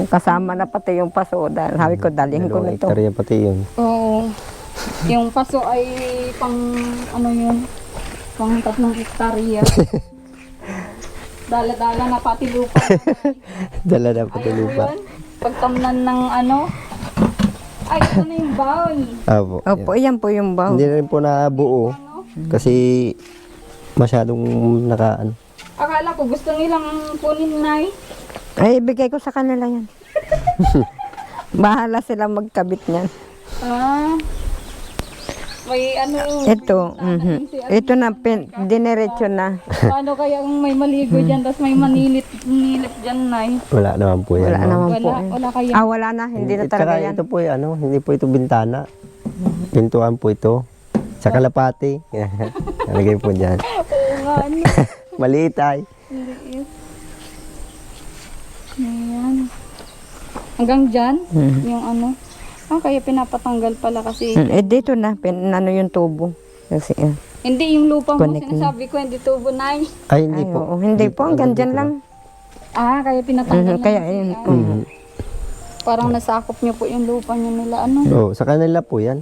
Speaker 2: Kasama na pati yung paso. Dahil sabi ko, dalhin ko
Speaker 4: 2
Speaker 2: nito.
Speaker 4: hektarya pati yun.
Speaker 1: Oo. Yung paso ay pang, ano yun, pang 3 hektarya. Dala-dala na pati lupa.
Speaker 4: Dala na pati
Speaker 1: Ayaw mo
Speaker 4: lupa.
Speaker 1: yun? Pagtamnan ng ano. Ay, ito na yung bowl.
Speaker 4: Opo.
Speaker 2: Opo, yan po yung baw.
Speaker 4: Hindi na rin po nabuo.
Speaker 1: Ano?
Speaker 4: Kasi masyadong ano.
Speaker 1: Akala ko gusto nilang kunin na
Speaker 2: Ay, ibigay ko sa kanila yan. Bahala sila magkabit niyan.
Speaker 1: Ah. May ano.
Speaker 2: Ito, ito na, diniretso na.
Speaker 1: Paano kaya kung may maligo dyan, tapos may manilit dyan, Nay?
Speaker 4: Wala naman po yan.
Speaker 2: Wala
Speaker 4: ma'am.
Speaker 2: naman po.
Speaker 1: Wala kaya.
Speaker 2: Wala na, hindi na
Speaker 4: Tsaka
Speaker 2: talaga yan.
Speaker 4: ito po ano, hindi po ito bintana. Pintuan po ito. Sa kalapati. Nalagay po dyan.
Speaker 1: Oo nga, ano.
Speaker 4: Maliit ay.
Speaker 1: Liit. Ayan. Hanggang dyan, yung ano. Kaya pinapatanggal pala kasi.
Speaker 2: Dito na, ano yung tubo. Kasi,
Speaker 1: Hindi yung lupa mo,
Speaker 2: Connect na.
Speaker 1: sinasabi ko, hindi tubo, Nay.
Speaker 4: Ay, hindi
Speaker 2: ay,
Speaker 4: po.
Speaker 2: oo, hindi po, hanggang dyan lang.
Speaker 1: Kaya pinatanggal na
Speaker 2: Kaya
Speaker 1: kasi,
Speaker 2: yun.
Speaker 1: parang nasakop niyo po yung lupa niyo nila, ano.
Speaker 4: Oh, sa kanila po yan.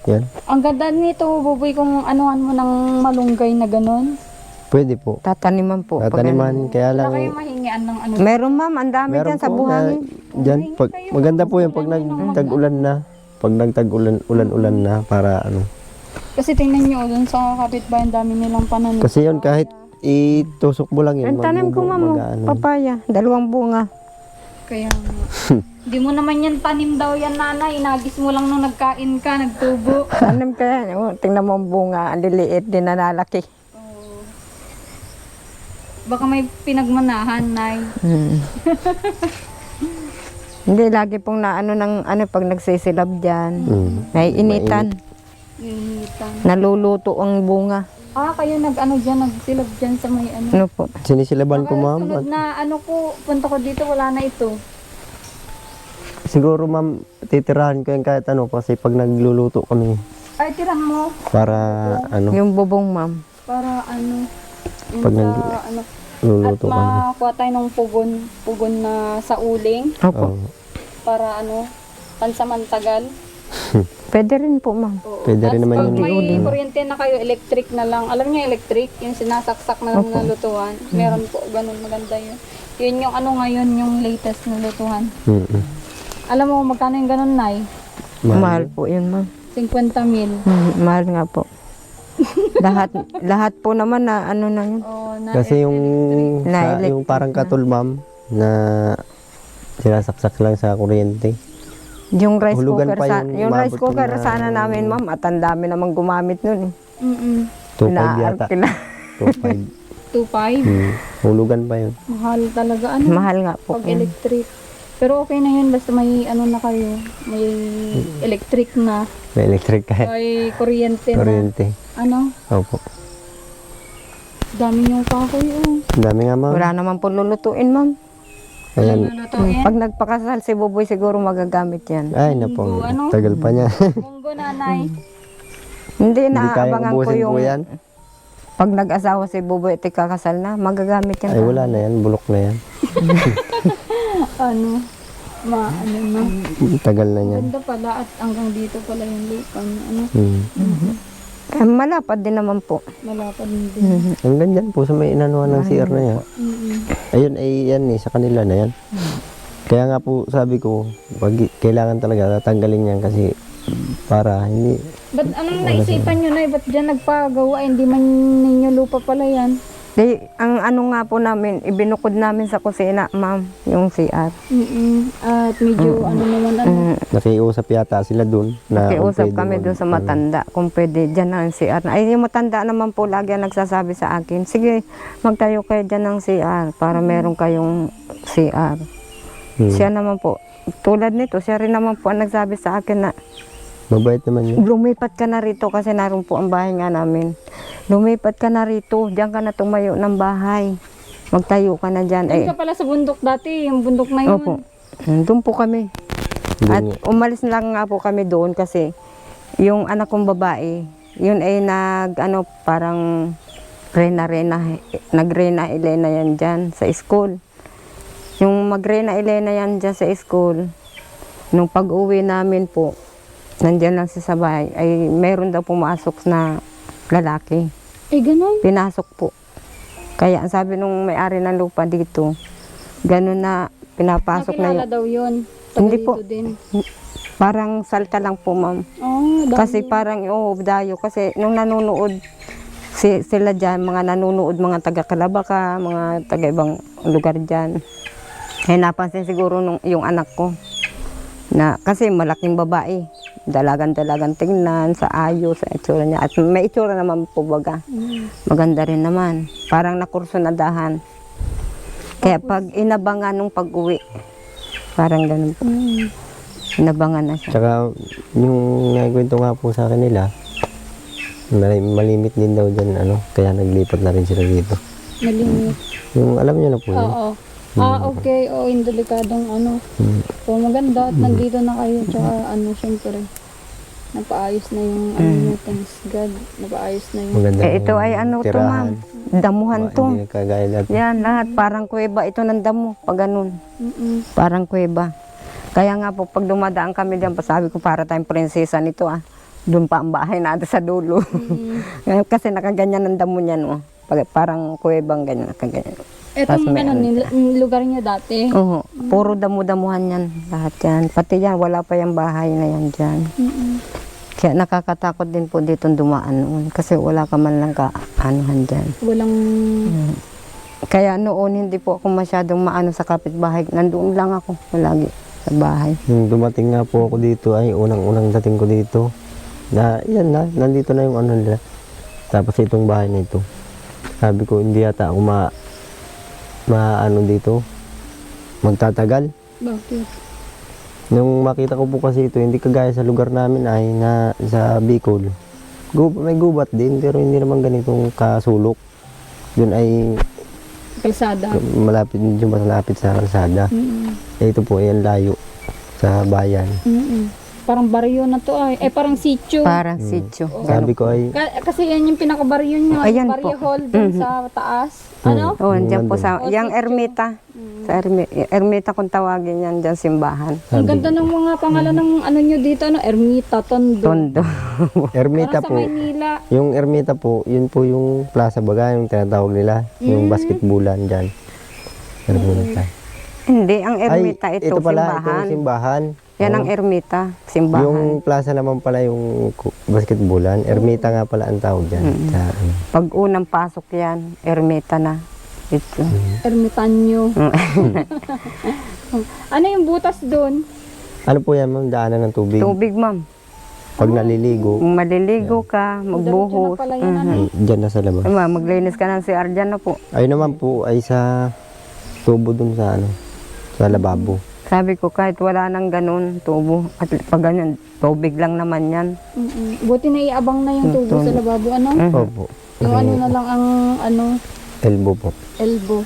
Speaker 4: Yan.
Speaker 1: Ang ganda nito, Buboy, kung anuhan mo ng malunggay na ganun.
Speaker 4: Pwede po.
Speaker 2: Tataniman po.
Speaker 4: Tataniman, kaya
Speaker 1: Wala
Speaker 4: lang
Speaker 1: kayong mahingian ng ano.
Speaker 2: Meron ma'am, ang dami
Speaker 4: meron
Speaker 2: dyan sa
Speaker 4: po
Speaker 2: buhangin.
Speaker 4: dyan. Pag, maganda po yan pag nagtag-ulan na. Pag nagtag-ulan na para ano.
Speaker 1: Kasi tingnan nyo, dun sa kapitbahay, ang dami nilang pananim.
Speaker 4: Kasi yun kahit itusok mo lang yun.
Speaker 2: Ang tanim ko ma'am, papaya, 2 bunga.
Speaker 1: Kaya nga. Di mo naman yan tanim daw yan, nanay. Inagis mo lang nung nagkain ka, nagtubo.
Speaker 2: Tanim kaya, tingnan mo ang bunga, ang liliit din na lalaki.
Speaker 1: Baka may pinagmanahan, nay.
Speaker 2: Hindi, lagi pong naano ng ano pag nagsisilab dyan. May initan.
Speaker 1: Initan.
Speaker 2: Naluluto ang bunga.
Speaker 1: Kayo nag-ano dyan, nagsilab dyan sa may ano.
Speaker 2: Ano po?
Speaker 4: Sinisilaban ko ma'am.
Speaker 1: Sunod na ano ko, punta ko dito, wala na ito.
Speaker 4: Siguro ma'am, titirahan ko yan kahit ano kasi pag nagluluto kami
Speaker 1: Ay, tiran mo.
Speaker 4: para ano,
Speaker 2: Yung bubong ma'am.
Speaker 1: Para ano, yung
Speaker 4: Pag
Speaker 1: sa
Speaker 4: nag-
Speaker 1: ano. At
Speaker 4: luluto kami.
Speaker 1: makakuha tayo ng pugon na sa uling.
Speaker 2: Opo.
Speaker 4: Oh,
Speaker 1: Para ano, pansamantagal.
Speaker 2: Pwede rin po ma'am.
Speaker 1: Oo.
Speaker 4: Pwede rin
Speaker 1: Tapos
Speaker 4: naman
Speaker 1: pag
Speaker 4: yung
Speaker 1: may kuryente na kayo, electric na lang. Alam niyo electric, yung sinasaksak na lang na lutuan. Meron po, ganun, maganda yun. Yun yung ano ngayon, yung latest na lutuan. Alam mo, magkano yung ganun, Nay?
Speaker 2: Mahal po yun ma'am.
Speaker 1: 50 mil.
Speaker 2: Mahal nga po. lahat po naman na ano na yun.
Speaker 1: Oh, na
Speaker 4: Kasi yung,
Speaker 2: Na
Speaker 4: yung parang katul ma'am na sinasaksak lang sa kuryente.
Speaker 2: Yung rice
Speaker 4: Hulugan
Speaker 2: cooker,
Speaker 4: pa yung
Speaker 2: yung rice
Speaker 4: umabot
Speaker 2: cooker
Speaker 4: na-
Speaker 2: sana namin ma'am at ang dami naman gumamit nun eh.
Speaker 4: 2.5 yata. 2.5.
Speaker 1: 2.5.
Speaker 4: Hulugan pa yun.
Speaker 1: Mahal talaga, ano?
Speaker 2: Mahal nga po.
Speaker 1: Pag electric. Pero okay na yun, basta may ano na kayo. May electric na.
Speaker 4: May electric kahit
Speaker 1: May kuryente na.
Speaker 4: kuryente.
Speaker 1: Ano?
Speaker 4: Opo.
Speaker 1: Dami yung kahoy, oh.
Speaker 4: Ang dami nga ma'am.
Speaker 2: Wala naman po lulutuin ma'am.
Speaker 4: Ayan.
Speaker 1: Lulutuin.
Speaker 2: Pag nagpakasal si Buboy siguro magagamit yan.
Speaker 4: Ay, napong
Speaker 1: Ano?
Speaker 4: tagal pa niya.
Speaker 1: Munggo, nanay.
Speaker 2: Hindi
Speaker 4: Hindi kayang
Speaker 2: naaabangan ko
Speaker 4: ubusin
Speaker 2: yung
Speaker 4: po yan.
Speaker 2: pag nag-asawa si Buboy at ikakasal na, magagamit yan.
Speaker 4: Ay, wala na yan. Bulok na yan.
Speaker 1: Ano? Ano na.
Speaker 4: Tagal na yan.
Speaker 1: Ganda pala at hanggang dito pala yung lupa niya. Ano?
Speaker 2: Malapad din naman po.
Speaker 1: Malapad din.
Speaker 4: Hanggang dyan po sa may inanuhan ng CR na yan. Ayun, ay yan eh, sa kanila na yan. Kaya nga po sabi ko, kailangan talaga tatanggalin yan kasi para hindi,
Speaker 1: Ba't anong naisipan nyo na? Ba't dyan nagpagawa? Hindi man ninyo lupa pala yan.
Speaker 2: Ang ano nga po namin, ibinukod namin sa kusina, ma'am, yung CR.
Speaker 1: At medyo ano naman ano.
Speaker 4: Nakiusap yata sila dun. Na kung
Speaker 2: Nakiusap
Speaker 4: pwede
Speaker 2: kami doon sa matanda, kung pwede dyan ang CR. Ay, yung matanda naman po lagi ang nagsasabi sa akin, sige, magtayo kayo dyan ng CR para meron kayong CR. Siya naman po, tulad nito, siya rin naman po ang nagsabi sa akin na,
Speaker 4: Mabait naman yun.
Speaker 2: lumipat ka na rito kasi naroon po ang bahay nga namin. Lumipat ka na rito, diyan ka na tumayo ng bahay. Magtayo ka na dyan.
Speaker 1: Doon ka pala sa bundok dati, yung bundok na yun.
Speaker 2: Opo, doon po kami. At umalis lang nga po kami doon kasi yung anak kong babae, yun ay parang nagrena Elena yan dyan sa school. Yung magrena Elena yan dyan sa school, nung pag-uwi namin po, nandyan lang siya sa bahay, ay meron daw pumasok na lalaki.
Speaker 1: Ganun.
Speaker 2: Pinasok po. Kaya ang sabi nung may-ari ng lupa dito, ganun na pinapasok na
Speaker 1: Nakilala
Speaker 2: yun.
Speaker 1: daw yun.
Speaker 2: Hindi
Speaker 1: Taga
Speaker 2: po.
Speaker 1: dito din.
Speaker 2: Parang salta lang po, ma'am. Kasi parang, dayo. Kasi nung nanonood sila dyan, mga nanonood, mga taga-Kalabaka, mga taga-ibang lugar dyan. Eh, napansin siguro yung anak ko. Na, kasi malaking babae. Dalagan-dalagan tingnan, sa ayos, sa itsura niya. At may itsura naman po baga. Maganda rin naman. Parang nakursunadahan. Kaya pag inabangan nung pag-uwi, parang ganun po. Inabangan na siya.
Speaker 4: Tsaka yung nagkwento nga po sa akin nila, malimit din daw dyan, kaya naglipat na rin sila dito.
Speaker 1: Malimit.
Speaker 4: Yung alam niyo na po yun.
Speaker 1: Oo. Okay. Yung delikadong ano. So, maganda at nandito na kayo. Tsaka syempre, napaayos na yung nyo, thanks God. Napaayos na yung...
Speaker 4: Maganda
Speaker 2: Ito ay to, ma'am. Damuhan to.
Speaker 4: Hindi kagaya dati.
Speaker 2: Yan, lahat. Parang kuweba. Ito ng damo. Pag ganun. Parang kuweba. Kaya nga po, pag dumadaan kami diyan, sabi ko para tayong prinsesa nito Doon pa ang bahay natin sa dulo. Kasi nakaganyan ang damo niyan. Parang kuwebang ganyan. Nakaganyan.
Speaker 1: Itong lugar niya dati.
Speaker 2: Oo. Puro damo-damuhan yan. Lahat yan. Pati yan, wala pa yung bahay na yan dyan. Kaya nakakatakot din po dito dumaan noon. Kasi wala ka man lang ka-anuhan dyan.
Speaker 1: Walang...
Speaker 2: Kaya noon hindi po ako masyadong maano sa kapitbahay. Nandoon lang ako palagi sa bahay.
Speaker 4: Nung dumating nga po ako dito, ay unang-unang dating ko dito, nandito na yung nila. Tapos itong bahay na ito. Sabi ko, hindi yata ako dito, magtatagal.
Speaker 1: Bakit?
Speaker 4: Nung makita ko po kasi ito, hindi kagaya sa lugar namin ay na sa Bicol. May gubat din, pero hindi naman ganitong kasulok. Yun ay
Speaker 1: Kalsada.
Speaker 4: malapit sa kalsada. Ito po ay ang layo sa bayan.
Speaker 1: Parang baryo na to parang sitio.
Speaker 2: Parang sitio.
Speaker 4: Sabi ko ay,
Speaker 1: Kasi yan yung pinaka-baryo nyo.
Speaker 2: Ayan
Speaker 1: Yung baryo
Speaker 2: po.
Speaker 1: hall dun sa taas. Ano?
Speaker 2: Diyan po sa, yung ermita. Sa ermita kung tawagin yan, dyan simbahan.
Speaker 1: Ang ganda ng mga pangalan ng nyo dito, Ermita, Tondo.
Speaker 2: Tondo.
Speaker 4: Ermita
Speaker 1: Parang sa
Speaker 4: po.
Speaker 1: Maynila.
Speaker 4: Yung Ermita po, yun po yung Plaza Baga, yung tinatawag nila, yung basketballan dyan. Ermita.
Speaker 2: Hindi, ang ermita
Speaker 4: Ay,
Speaker 2: ito,
Speaker 4: pala,
Speaker 2: simbahan.
Speaker 4: ito yung simbahan.
Speaker 2: Yan ang ermita, simbahan.
Speaker 4: Yung plaza naman pala yung basketballan. Ermita nga pala ang tawag dyan.
Speaker 2: Pag unang pasok yan, ermita na. Ito.
Speaker 1: Ermitanyo. Ano yung butas doon?
Speaker 4: Ano po yan, ma'am? Daanan ng tubig.
Speaker 2: Tubig, ma'am.
Speaker 4: Pag naliligo,
Speaker 2: Kung maliligo ka, magbuhos.
Speaker 1: Diretso na pala yan, ano?
Speaker 4: dyan na sa labas.
Speaker 2: Maglinis ka ng CR dyan na po.
Speaker 4: Ayun naman po ay sa tubo dun sa sa lababo.
Speaker 2: Sabi ko, kahit wala nang ganun, tubo. At pag ganyan, tubig lang naman yan.
Speaker 1: Buti na iabang na yung tubo sa lababo, ano?
Speaker 4: Opo.
Speaker 1: Yung ano na lang ang
Speaker 4: Elbow po.
Speaker 1: elbow.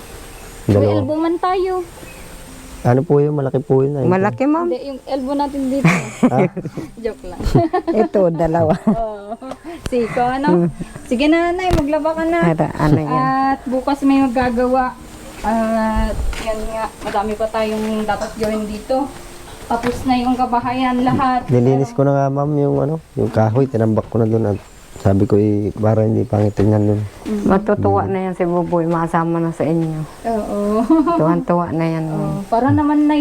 Speaker 1: May
Speaker 4: Dalawa.
Speaker 1: elbow man tayo.
Speaker 4: Ano po yun? Malaki po yun. Ayun.
Speaker 2: Malaki, ma'am.
Speaker 1: Hindi, yung elbow natin dito. Joke lang.
Speaker 2: Ito, dalawa.
Speaker 1: Siko, ano? Sige na, nanay, maglaba ka na.
Speaker 2: Para, ano yan.
Speaker 1: At bukas may magagawa. At yan nga, madami pa tayong dapat gawin dito. Tapos na yung kabahayan lahat.
Speaker 4: Nilinis ko na nga, ma'am, yung yung kahoy. Tinambak ko na dun at sabi ko para hindi pangit tingnan dun.
Speaker 2: Matutuwa na yan si Buboy, masama na sa inyo.
Speaker 1: Oo.
Speaker 2: Tuwan-tuwa na yan.
Speaker 1: Para naman na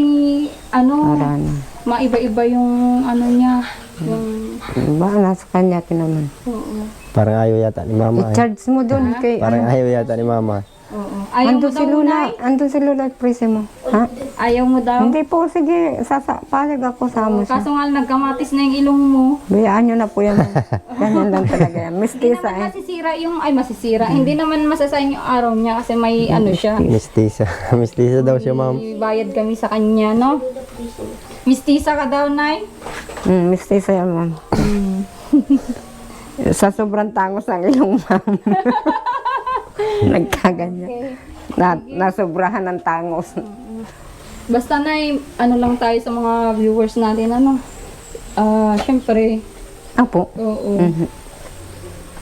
Speaker 2: Para na.
Speaker 1: maiba-iba yung niya. Yung,
Speaker 2: Ba, nasa kanya naman.
Speaker 1: oo.
Speaker 4: Parang ayaw yata ni mama.
Speaker 2: I-charge mo doon kay...
Speaker 4: Parang ayaw yata ni mama.
Speaker 1: Oo. Ayaw mo
Speaker 2: Andun
Speaker 1: daw,
Speaker 2: si Lola.
Speaker 1: Nay?
Speaker 2: Andun si Lola, prese mo. Ha?
Speaker 1: Ayaw mo daw?
Speaker 2: Hindi po, sige. Palag ako sa mo siya.
Speaker 1: Kaso nga nagkamatis na yung ilong mo.
Speaker 2: Bayaan nyo na po yan. Ganyan lang talaga yan.
Speaker 1: Hindi
Speaker 2: Mistisa
Speaker 1: naman
Speaker 2: eh.
Speaker 1: masisira yung, ay masisira. Hindi naman masasayang yung araw niya kasi may ano siya.
Speaker 4: Mistisa. Mistisa daw siya, ma'am.
Speaker 1: May bayad kami sa kanya, no? Mistisa ka daw, Nay?
Speaker 2: Mistisa yan, ma'am. Sa sobrang tangos ng ilong, ma'am. Nagkaganyan. Nasobrahan ng tangos.
Speaker 1: Basta, Nay, ano lang tayo sa mga viewers natin, ano? Syempre,
Speaker 2: Apo.
Speaker 1: oo.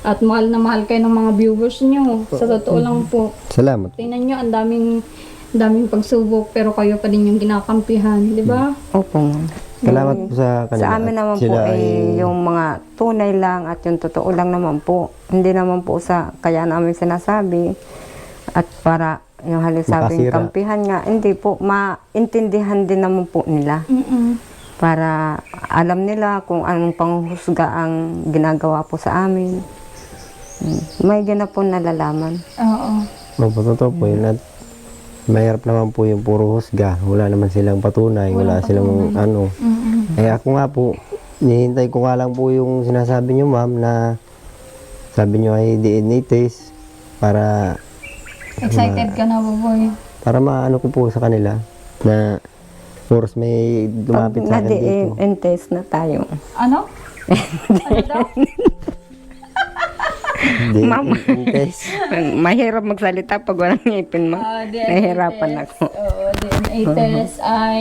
Speaker 1: At mahal na mahal kayo ng mga viewers nyo. Sa totoo lang po.
Speaker 4: Salamat.
Speaker 1: Tingnan nyo, ang daming pagsubok, pero kayo pa din yung kinakampihan, di ba?
Speaker 2: Opo, ma'am.
Speaker 4: Salamat po sa kanila.
Speaker 2: Sa amin
Speaker 4: At
Speaker 2: naman po
Speaker 4: sila
Speaker 2: ay yung mga tunay lang at yung totoo lang naman po. Hindi naman po sa kaya namin sinasabi at para yung halisabing
Speaker 4: Makasira.
Speaker 2: kampihan nga, hindi po, maintindihan din naman po nila. Para alam nila kung anong panghusga ang ginagawa po sa amin. May ganap po nalalaman.
Speaker 1: Oo.
Speaker 4: Opo, totoo po yun. At mahirap naman po yung puro husga. Wala naman silang patunay. Wala silang ano. Eh ako nga po, nihintay ko nga lang po yung sinasabi nyo, ma'am, na sabi nyo ay DNA test para
Speaker 1: Excited ka na, Boboy.
Speaker 4: para maano ko po sa kanila na course may
Speaker 2: Pag
Speaker 4: dumapit sa akin dito.
Speaker 2: na-test na tayo.
Speaker 1: Ano? Ano daw?
Speaker 4: DNA test.
Speaker 2: Mahirap magsalita pag walang ngipin mo.
Speaker 1: DNA
Speaker 2: Nahihirapan
Speaker 1: test.
Speaker 2: ako.
Speaker 1: Oo, DNA test ay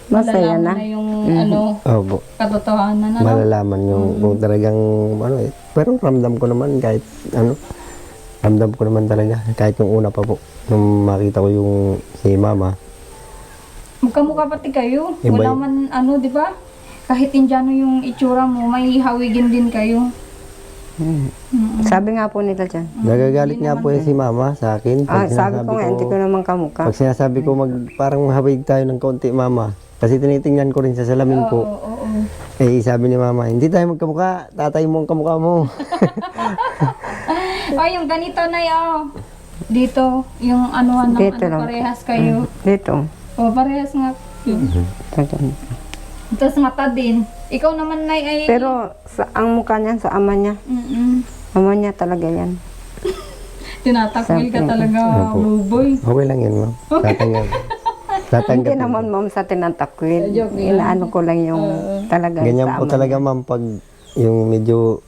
Speaker 2: Masaya
Speaker 1: malalaman
Speaker 2: na.
Speaker 1: na yung ano,
Speaker 4: Opo.
Speaker 1: katotohanan. Ano?
Speaker 4: Malalaman yung kung talagang ano eh. Pero ramdam ko naman kahit ano. Ramdam ko naman talaga. Kahit yung una pa po. Nung makita ko yung si mama.
Speaker 1: Magkamukha pati kayo.
Speaker 4: Iba
Speaker 1: Wala
Speaker 4: yun.
Speaker 1: man ano, di ba? Kahit Indiano yung itsura mo, may hawigin din kayo.
Speaker 2: Sabi nga po nila dyan.
Speaker 4: Nagagalit nga po si mama sa akin. Pag
Speaker 2: Sabi ko nga, hindi ko naman kamukha.
Speaker 4: Pag sinasabi ko parang mahawig tayo ng kaunti, mama. Kasi tinitingnan ko rin sa salamin
Speaker 1: Oo,
Speaker 4: po.
Speaker 1: oo.
Speaker 4: Eh, sabi ni mama, hindi tayo magkamukha. Tatay mo ang kamukha mo.
Speaker 1: Ay, yung ganito na yun. Dito, yung ano,
Speaker 2: Dito lang.
Speaker 1: parehas kayo.
Speaker 2: Dito.
Speaker 1: O, parehas nga. Tapos mata din. Ikaw naman, Nay, ay...
Speaker 2: Pero ang mukha niyan sa ama niya. Ama niya talaga yan.
Speaker 1: Tinatakwil ka talaga, Buboy.
Speaker 4: Okay lang yun, ma'am. Tatanggap.
Speaker 2: Hindi
Speaker 4: Tatanggap.
Speaker 2: naman ma'am sa tinatakwil.
Speaker 1: Joke lang.
Speaker 2: Inaano ko lang yung talaga
Speaker 4: Ganyan
Speaker 2: sa
Speaker 4: po
Speaker 2: ama.
Speaker 4: talaga, ma'am, pag yung medyo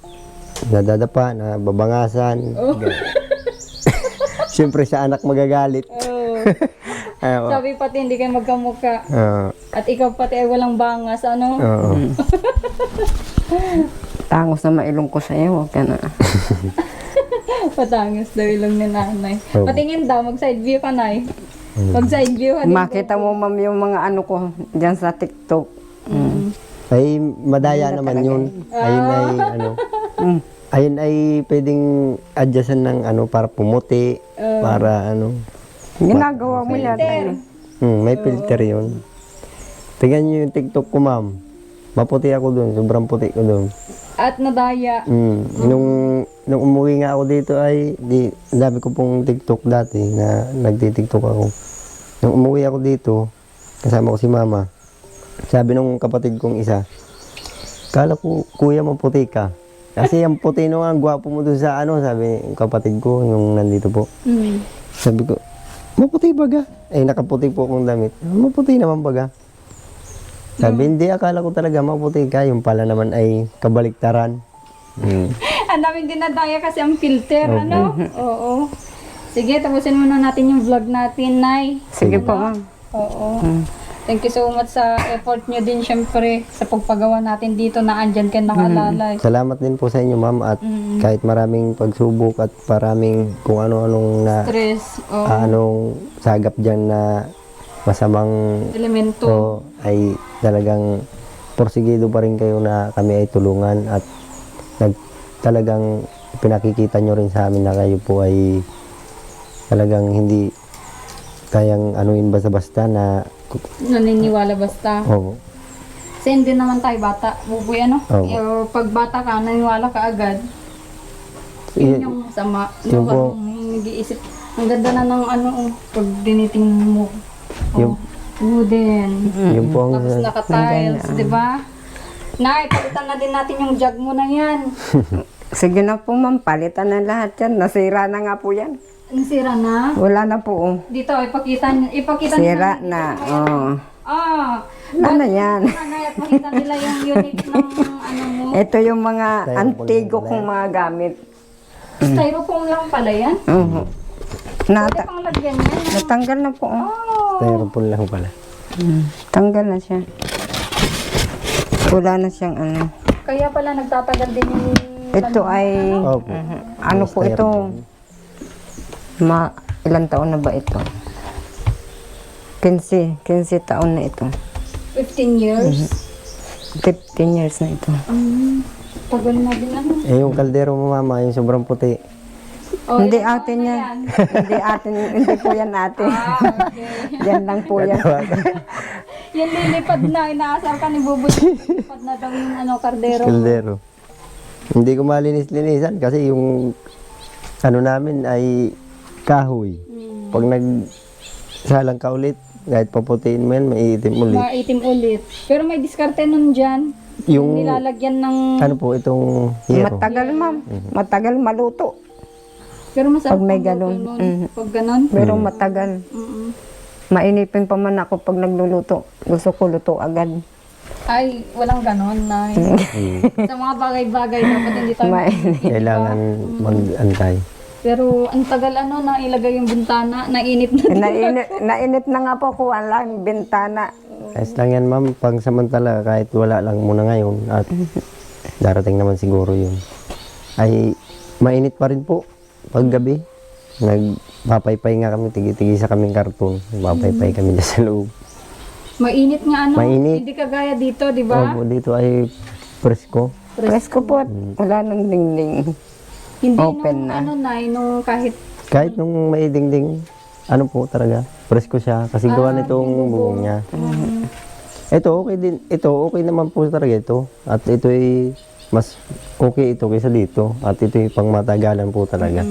Speaker 4: nadadapa, na babangasan. Siyempre sa anak magagalit. Oo.
Speaker 1: Sabi pati hindi kayo magkamukha.
Speaker 4: Oo.
Speaker 1: At ikaw pati ay walang bangas, ano?
Speaker 4: Oo.
Speaker 2: Tangos na mailong ko sa iyo. Huwag ka na.
Speaker 1: Patangos daw ilong ni nanay.
Speaker 4: Oo.
Speaker 1: Patingin daw, mag-side view ka, Nay. Mag-side view ka din.
Speaker 2: Makita mo ma'am yung mga ano ko dyan sa TikTok.
Speaker 4: Ay, madaya naman yun. Ayun ay, ano, ayun ay pwedeng adjustan ng ano, para pumuti, para ano.
Speaker 2: Ginagawa mo yata yun.
Speaker 4: May filter yun. Tingnan nyo yung TikTok ko, ma'am. Maputi ako dun, sobrang puti ko dun.
Speaker 1: At nadaya.
Speaker 4: Nung umuwi nga ako dito ay, ang dami ko pong TikTok dati na nagtitiktok ako. Nung umuwi ako dito, kasama ko si mama. Sabi nung kapatid kong isa, kala ko, kuya, maputi ka. Kasi ang puti nung ang gwapo mo dun sa ano, sabi ng kapatid ko, yung nandito po. Sabi ko, maputi baga? Eh, nakaputi po akong damit. Maputi naman baga? Sabi, hindi, akala ko talaga maputi ka. Yung pala naman ay kabaliktaran.
Speaker 1: Ang daming dinadaya kasi ang filter, ano? Oo. Sige, tapusin muna natin yung vlog natin, Nay.
Speaker 2: Sige po ma'am.
Speaker 1: Oo. Thank you so much sa effort nyo din, syempre, sa pagpagawa natin dito na andyan ka nakalalay.
Speaker 4: Salamat din po sa inyo, ma'am. At kahit maraming pagsubok at maraming kung ano-anong na
Speaker 1: Stress,
Speaker 4: anong sagap dyan na masamang
Speaker 1: elemento.
Speaker 4: ay talagang porsigido pa rin kayo na kami ay tulungan at talagang pinakikita nyo rin sa amin na kayo po ay talagang hindi kayang anuin basta-basta na
Speaker 1: Naniniwala basta. Kasi hindi naman tayo bata. Bubuy, ano?
Speaker 4: Oo.
Speaker 1: Pag bata ka, naniniwala ka agad. Yun yung sama.
Speaker 4: Yun po.
Speaker 1: Nag-iisip. Ang ganda na ng ano, pag diniting mo.
Speaker 4: Yung-
Speaker 1: Wooden.
Speaker 4: Yun po ang
Speaker 1: Tapos naka-tiles, di ba? Nay, palitan na din natin yung jug mo na yan.
Speaker 2: Sige na po ma'am, palitan na lahat yan. Nasira na nga po yan.
Speaker 1: Nasira na.
Speaker 2: Wala na po. Oh.
Speaker 1: Dito, ipakita niyo
Speaker 2: Sira na. Oh.
Speaker 1: Ah,
Speaker 2: Wala na yan.
Speaker 1: Nanay, at makita nila yung unit ng ano mo.
Speaker 2: Ito yung mga
Speaker 4: Styrofoam
Speaker 2: antigo
Speaker 4: lang
Speaker 2: kong mga gamit.
Speaker 1: Styrofoam lang pala yan.
Speaker 2: Oo.
Speaker 1: Pwede pang lagyan yan.
Speaker 2: Natanggal na po. Oh.
Speaker 1: Oh.
Speaker 4: styrofoam lang pala.
Speaker 2: Tanggal na siya. Wala na siyang ano.
Speaker 1: Kaya pala nagtatagal din yung...
Speaker 2: Ito ay,
Speaker 4: Opo.
Speaker 2: ano po ito? Ilang taon na ba ito? 15 taon na ito.
Speaker 1: 15 years.
Speaker 2: 15 years na ito.
Speaker 1: Tagal na din ano.
Speaker 4: Eh, yung kaldero mo, mama, yung sobrang puti.
Speaker 1: Oh,
Speaker 2: Hindi
Speaker 1: ilang
Speaker 2: atin
Speaker 1: taon na
Speaker 2: yan. Hindi atin, hindi po yan atin.
Speaker 1: Okay.
Speaker 2: Yan lang po yan.
Speaker 1: Yan lilipad na. Inaasar ka ni Buboy. Lilipad na daw yung ano, kardero.
Speaker 4: Kaldero. Hindi ko malinis-linisan kasi yung ano namin ay kahoy. Pag nagsalang ka ulit, kahit paputiin mo yan, maiitim ulit.
Speaker 1: Maitim ulit. Pero may diskarte nun dyan.
Speaker 4: Yung,
Speaker 1: Nilalagyan ng...
Speaker 4: ano po, itong hero.
Speaker 2: Matagal ma'am. Matagal maluto.
Speaker 1: Pero masarap
Speaker 2: Pag may
Speaker 1: ang luto
Speaker 2: ganun.
Speaker 1: nun. Pag ganun.
Speaker 2: Pero matagal.
Speaker 1: Mm-mm.
Speaker 2: Mainipin pa man ako pag nagluluto. Gusto ko luto agad.
Speaker 1: Ay, walang ganon na. Sa mga bagay-bagay, dapat hindi tayo
Speaker 2: Mainit.
Speaker 4: Kailangan mag-antay.
Speaker 1: Pero ang tagal ano na ilagay yung bintana, nainit na.
Speaker 2: Nainit na nga po ko lang bintana.
Speaker 4: Ayos lang yan, ma'am. Pang samantala, kahit wala lang muna ngayon at darating naman siguro yun. Ay, mainit pa rin po paggabi. Nagpapaypay nga kami, tigi-tigi sa kaming karton. Nagpapaypay kami dyan sa loob.
Speaker 1: Mainit nga ano.
Speaker 4: Mainit.
Speaker 1: Hindi kagaya dito, di ba?
Speaker 4: Opo, dito ay presko.
Speaker 2: Presko po. Wala nang dingding.
Speaker 1: Hindi
Speaker 2: Open
Speaker 1: nung
Speaker 2: na.
Speaker 1: ano na, nung kahit
Speaker 4: Kahit nung may dingding, ano po talaga, presko siya. Kasi gawa nitong bubong niya. Ito, okay din. Ito, okay naman po talaga ito. At ito ay mas okay ito kaysa dito. At ito ay pang matagalan po talaga.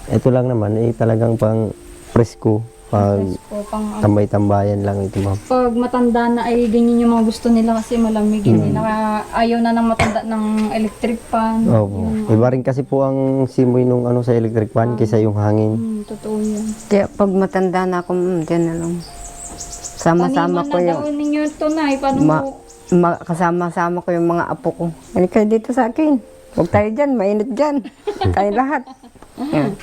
Speaker 4: Ito lang naman ay talagang pang presko. Pag
Speaker 1: presko, pang
Speaker 4: tambay-tambayan lang ito, ma'am.
Speaker 1: pag matanda na ay ganyan yung mga gusto nila kasi malamig. Hindi ayaw na ng matanda ng electric fan.
Speaker 4: Opo. Iba rin kasi po ang simoy nung ano sa electric fan kaysa yung hangin.
Speaker 1: Totoo yan.
Speaker 2: Kaya pag matanda na ako, dyan na lang. Sama-sama
Speaker 1: Taniman
Speaker 2: ko
Speaker 1: na
Speaker 2: yung...
Speaker 1: daw ninyo ito na. Paano
Speaker 2: kasama-sama ko yung mga apo ko. Hindi kayo dito sa akin. Huwag tayo dyan, mainit dyan. Tayo lahat. Yan.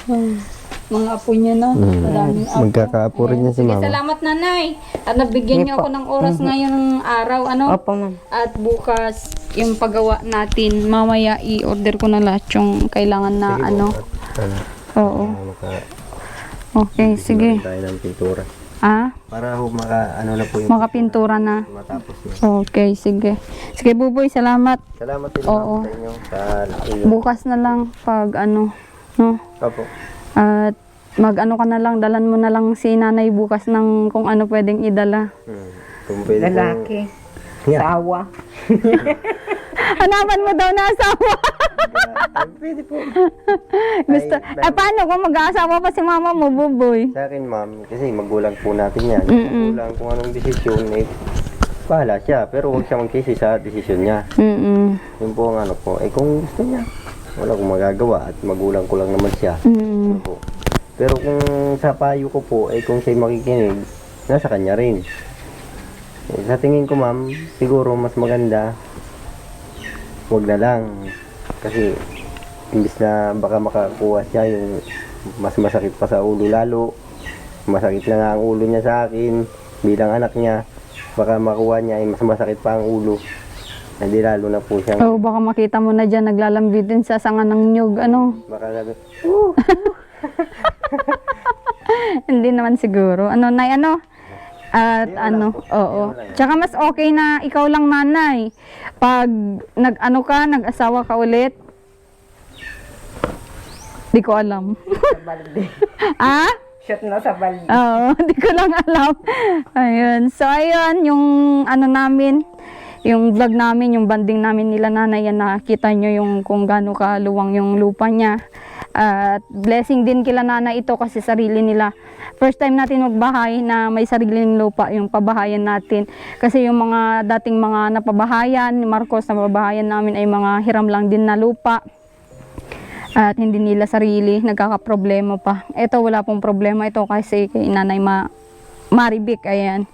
Speaker 1: mga apo niya na. Maraming apo.
Speaker 4: Magkakaapo rin yan si
Speaker 1: Sige,
Speaker 4: mama.
Speaker 1: salamat nanay. At nabigyan niyo ako ng oras ngayong araw. Ano?
Speaker 2: Opo, ma'am.
Speaker 1: At bukas, yung paggawa natin, mamaya i-order ko na lahat yung kailangan na ano. Oo. Okay, sige.
Speaker 4: Tayo ng pintura.
Speaker 1: Ah,
Speaker 4: Para ho ano na po yung
Speaker 1: makapintura na.
Speaker 4: matapos na.
Speaker 1: Okay, sige. Sige, Buboy, salamat.
Speaker 4: Salamat din
Speaker 1: Oo.
Speaker 4: ma'am sa inyo. Sa
Speaker 1: Bukas na lang pag ano, no?
Speaker 4: Opo.
Speaker 1: At mag-ano ka na lang, dalan mo na lang si nanay bukas ng kung ano pwedeng idala.
Speaker 4: Kung pwede po.
Speaker 2: Lalaki.
Speaker 4: Yeah.
Speaker 2: Tawa.
Speaker 1: Hanapan mo daw na asawa.
Speaker 4: Pwede po.
Speaker 1: Gusto. Paano kung mag-aasawa pa si mama mo, Buboy?
Speaker 4: Sa akin ma'am, kasi magulang po natin yan. Magulang kung anong desisyon, eh, bahala siya. Pero huwag siya magkisi sa desisyon niya.
Speaker 1: Mm-mm.
Speaker 4: Yun po ang ano po. Eh kung gusto niya, wala akong magagawa at magulang ko lang naman siya.
Speaker 1: Mm.
Speaker 4: Po. Pero kung sa payo ko po, eh kung siya'y makikinig, nasa kanya rin. Eh, sa tingin ko ma'am, siguro mas maganda, wag na lang. Kasi, imbis na baka makakuha siya yung mas masakit pa sa ulo lalo, masakit na nga ang ulo niya sa akin, bilang anak niya, baka makuha niya ay mas masakit pa ang ulo. Hindi lalo na po siyang,
Speaker 1: Oh, baka makita mo na dyan, naglalambitin sa sanga ng nyug, ano?
Speaker 4: baka sabi,
Speaker 1: Hindi naman siguro. Ano, nay, ano? At ano, oo. Tsaka mas okay na ikaw lang nanay. Pag nag-ano ka, nag-asawa ka ulit, di ko alam.
Speaker 2: Sa balde.
Speaker 1: Ah?
Speaker 2: Shot na sa balde.
Speaker 1: Oo, di ko lang alam. Ayun. So, ayun, yung ano namin, yung vlog namin, yung banding namin nila nanay, yan nakita nyo yung kung gaano kaluwang yung lupa niya. At blessing din kila nanay ito kasi sarili nila. First time natin magbahay na may sariling lupa, yung pabahayan natin. Kasi yung mga dating mga napabahayan, ni Marcos na pabahayan namin ay mga hiram lang din na lupa. At hindi nila sarili, nagkakaproblema pa. Ito wala pong problema ito kasi kay Nanay Maribik, ayan.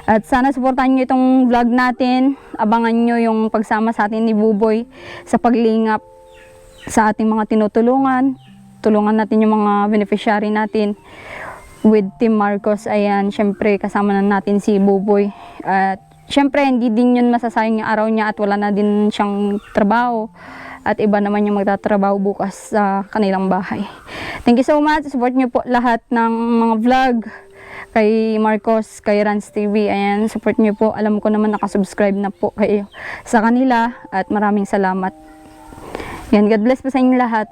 Speaker 1: At sana supportahan nyo itong vlog natin. Abangan nyo yung pagsama sa atin ni Buboy sa paglingap sa ating mga tinutulungan. Tulungan natin yung mga beneficiary natin with Team Marcos. Ayan, syempre kasama na natin si Buboy. At syempre hindi din yun masasayang yung araw niya at wala na din siyang trabaho. At iba naman yung magtatrabaho bukas sa kanilang bahay. Thank you so much. Support nyo po lahat ng mga vlog kay Marcos, kay Rans TV. Ayan, support nyo po. Alam ko naman nakasubscribe na po kayo sa kanila at maraming salamat. Yan, God bless po sa inyo lahat.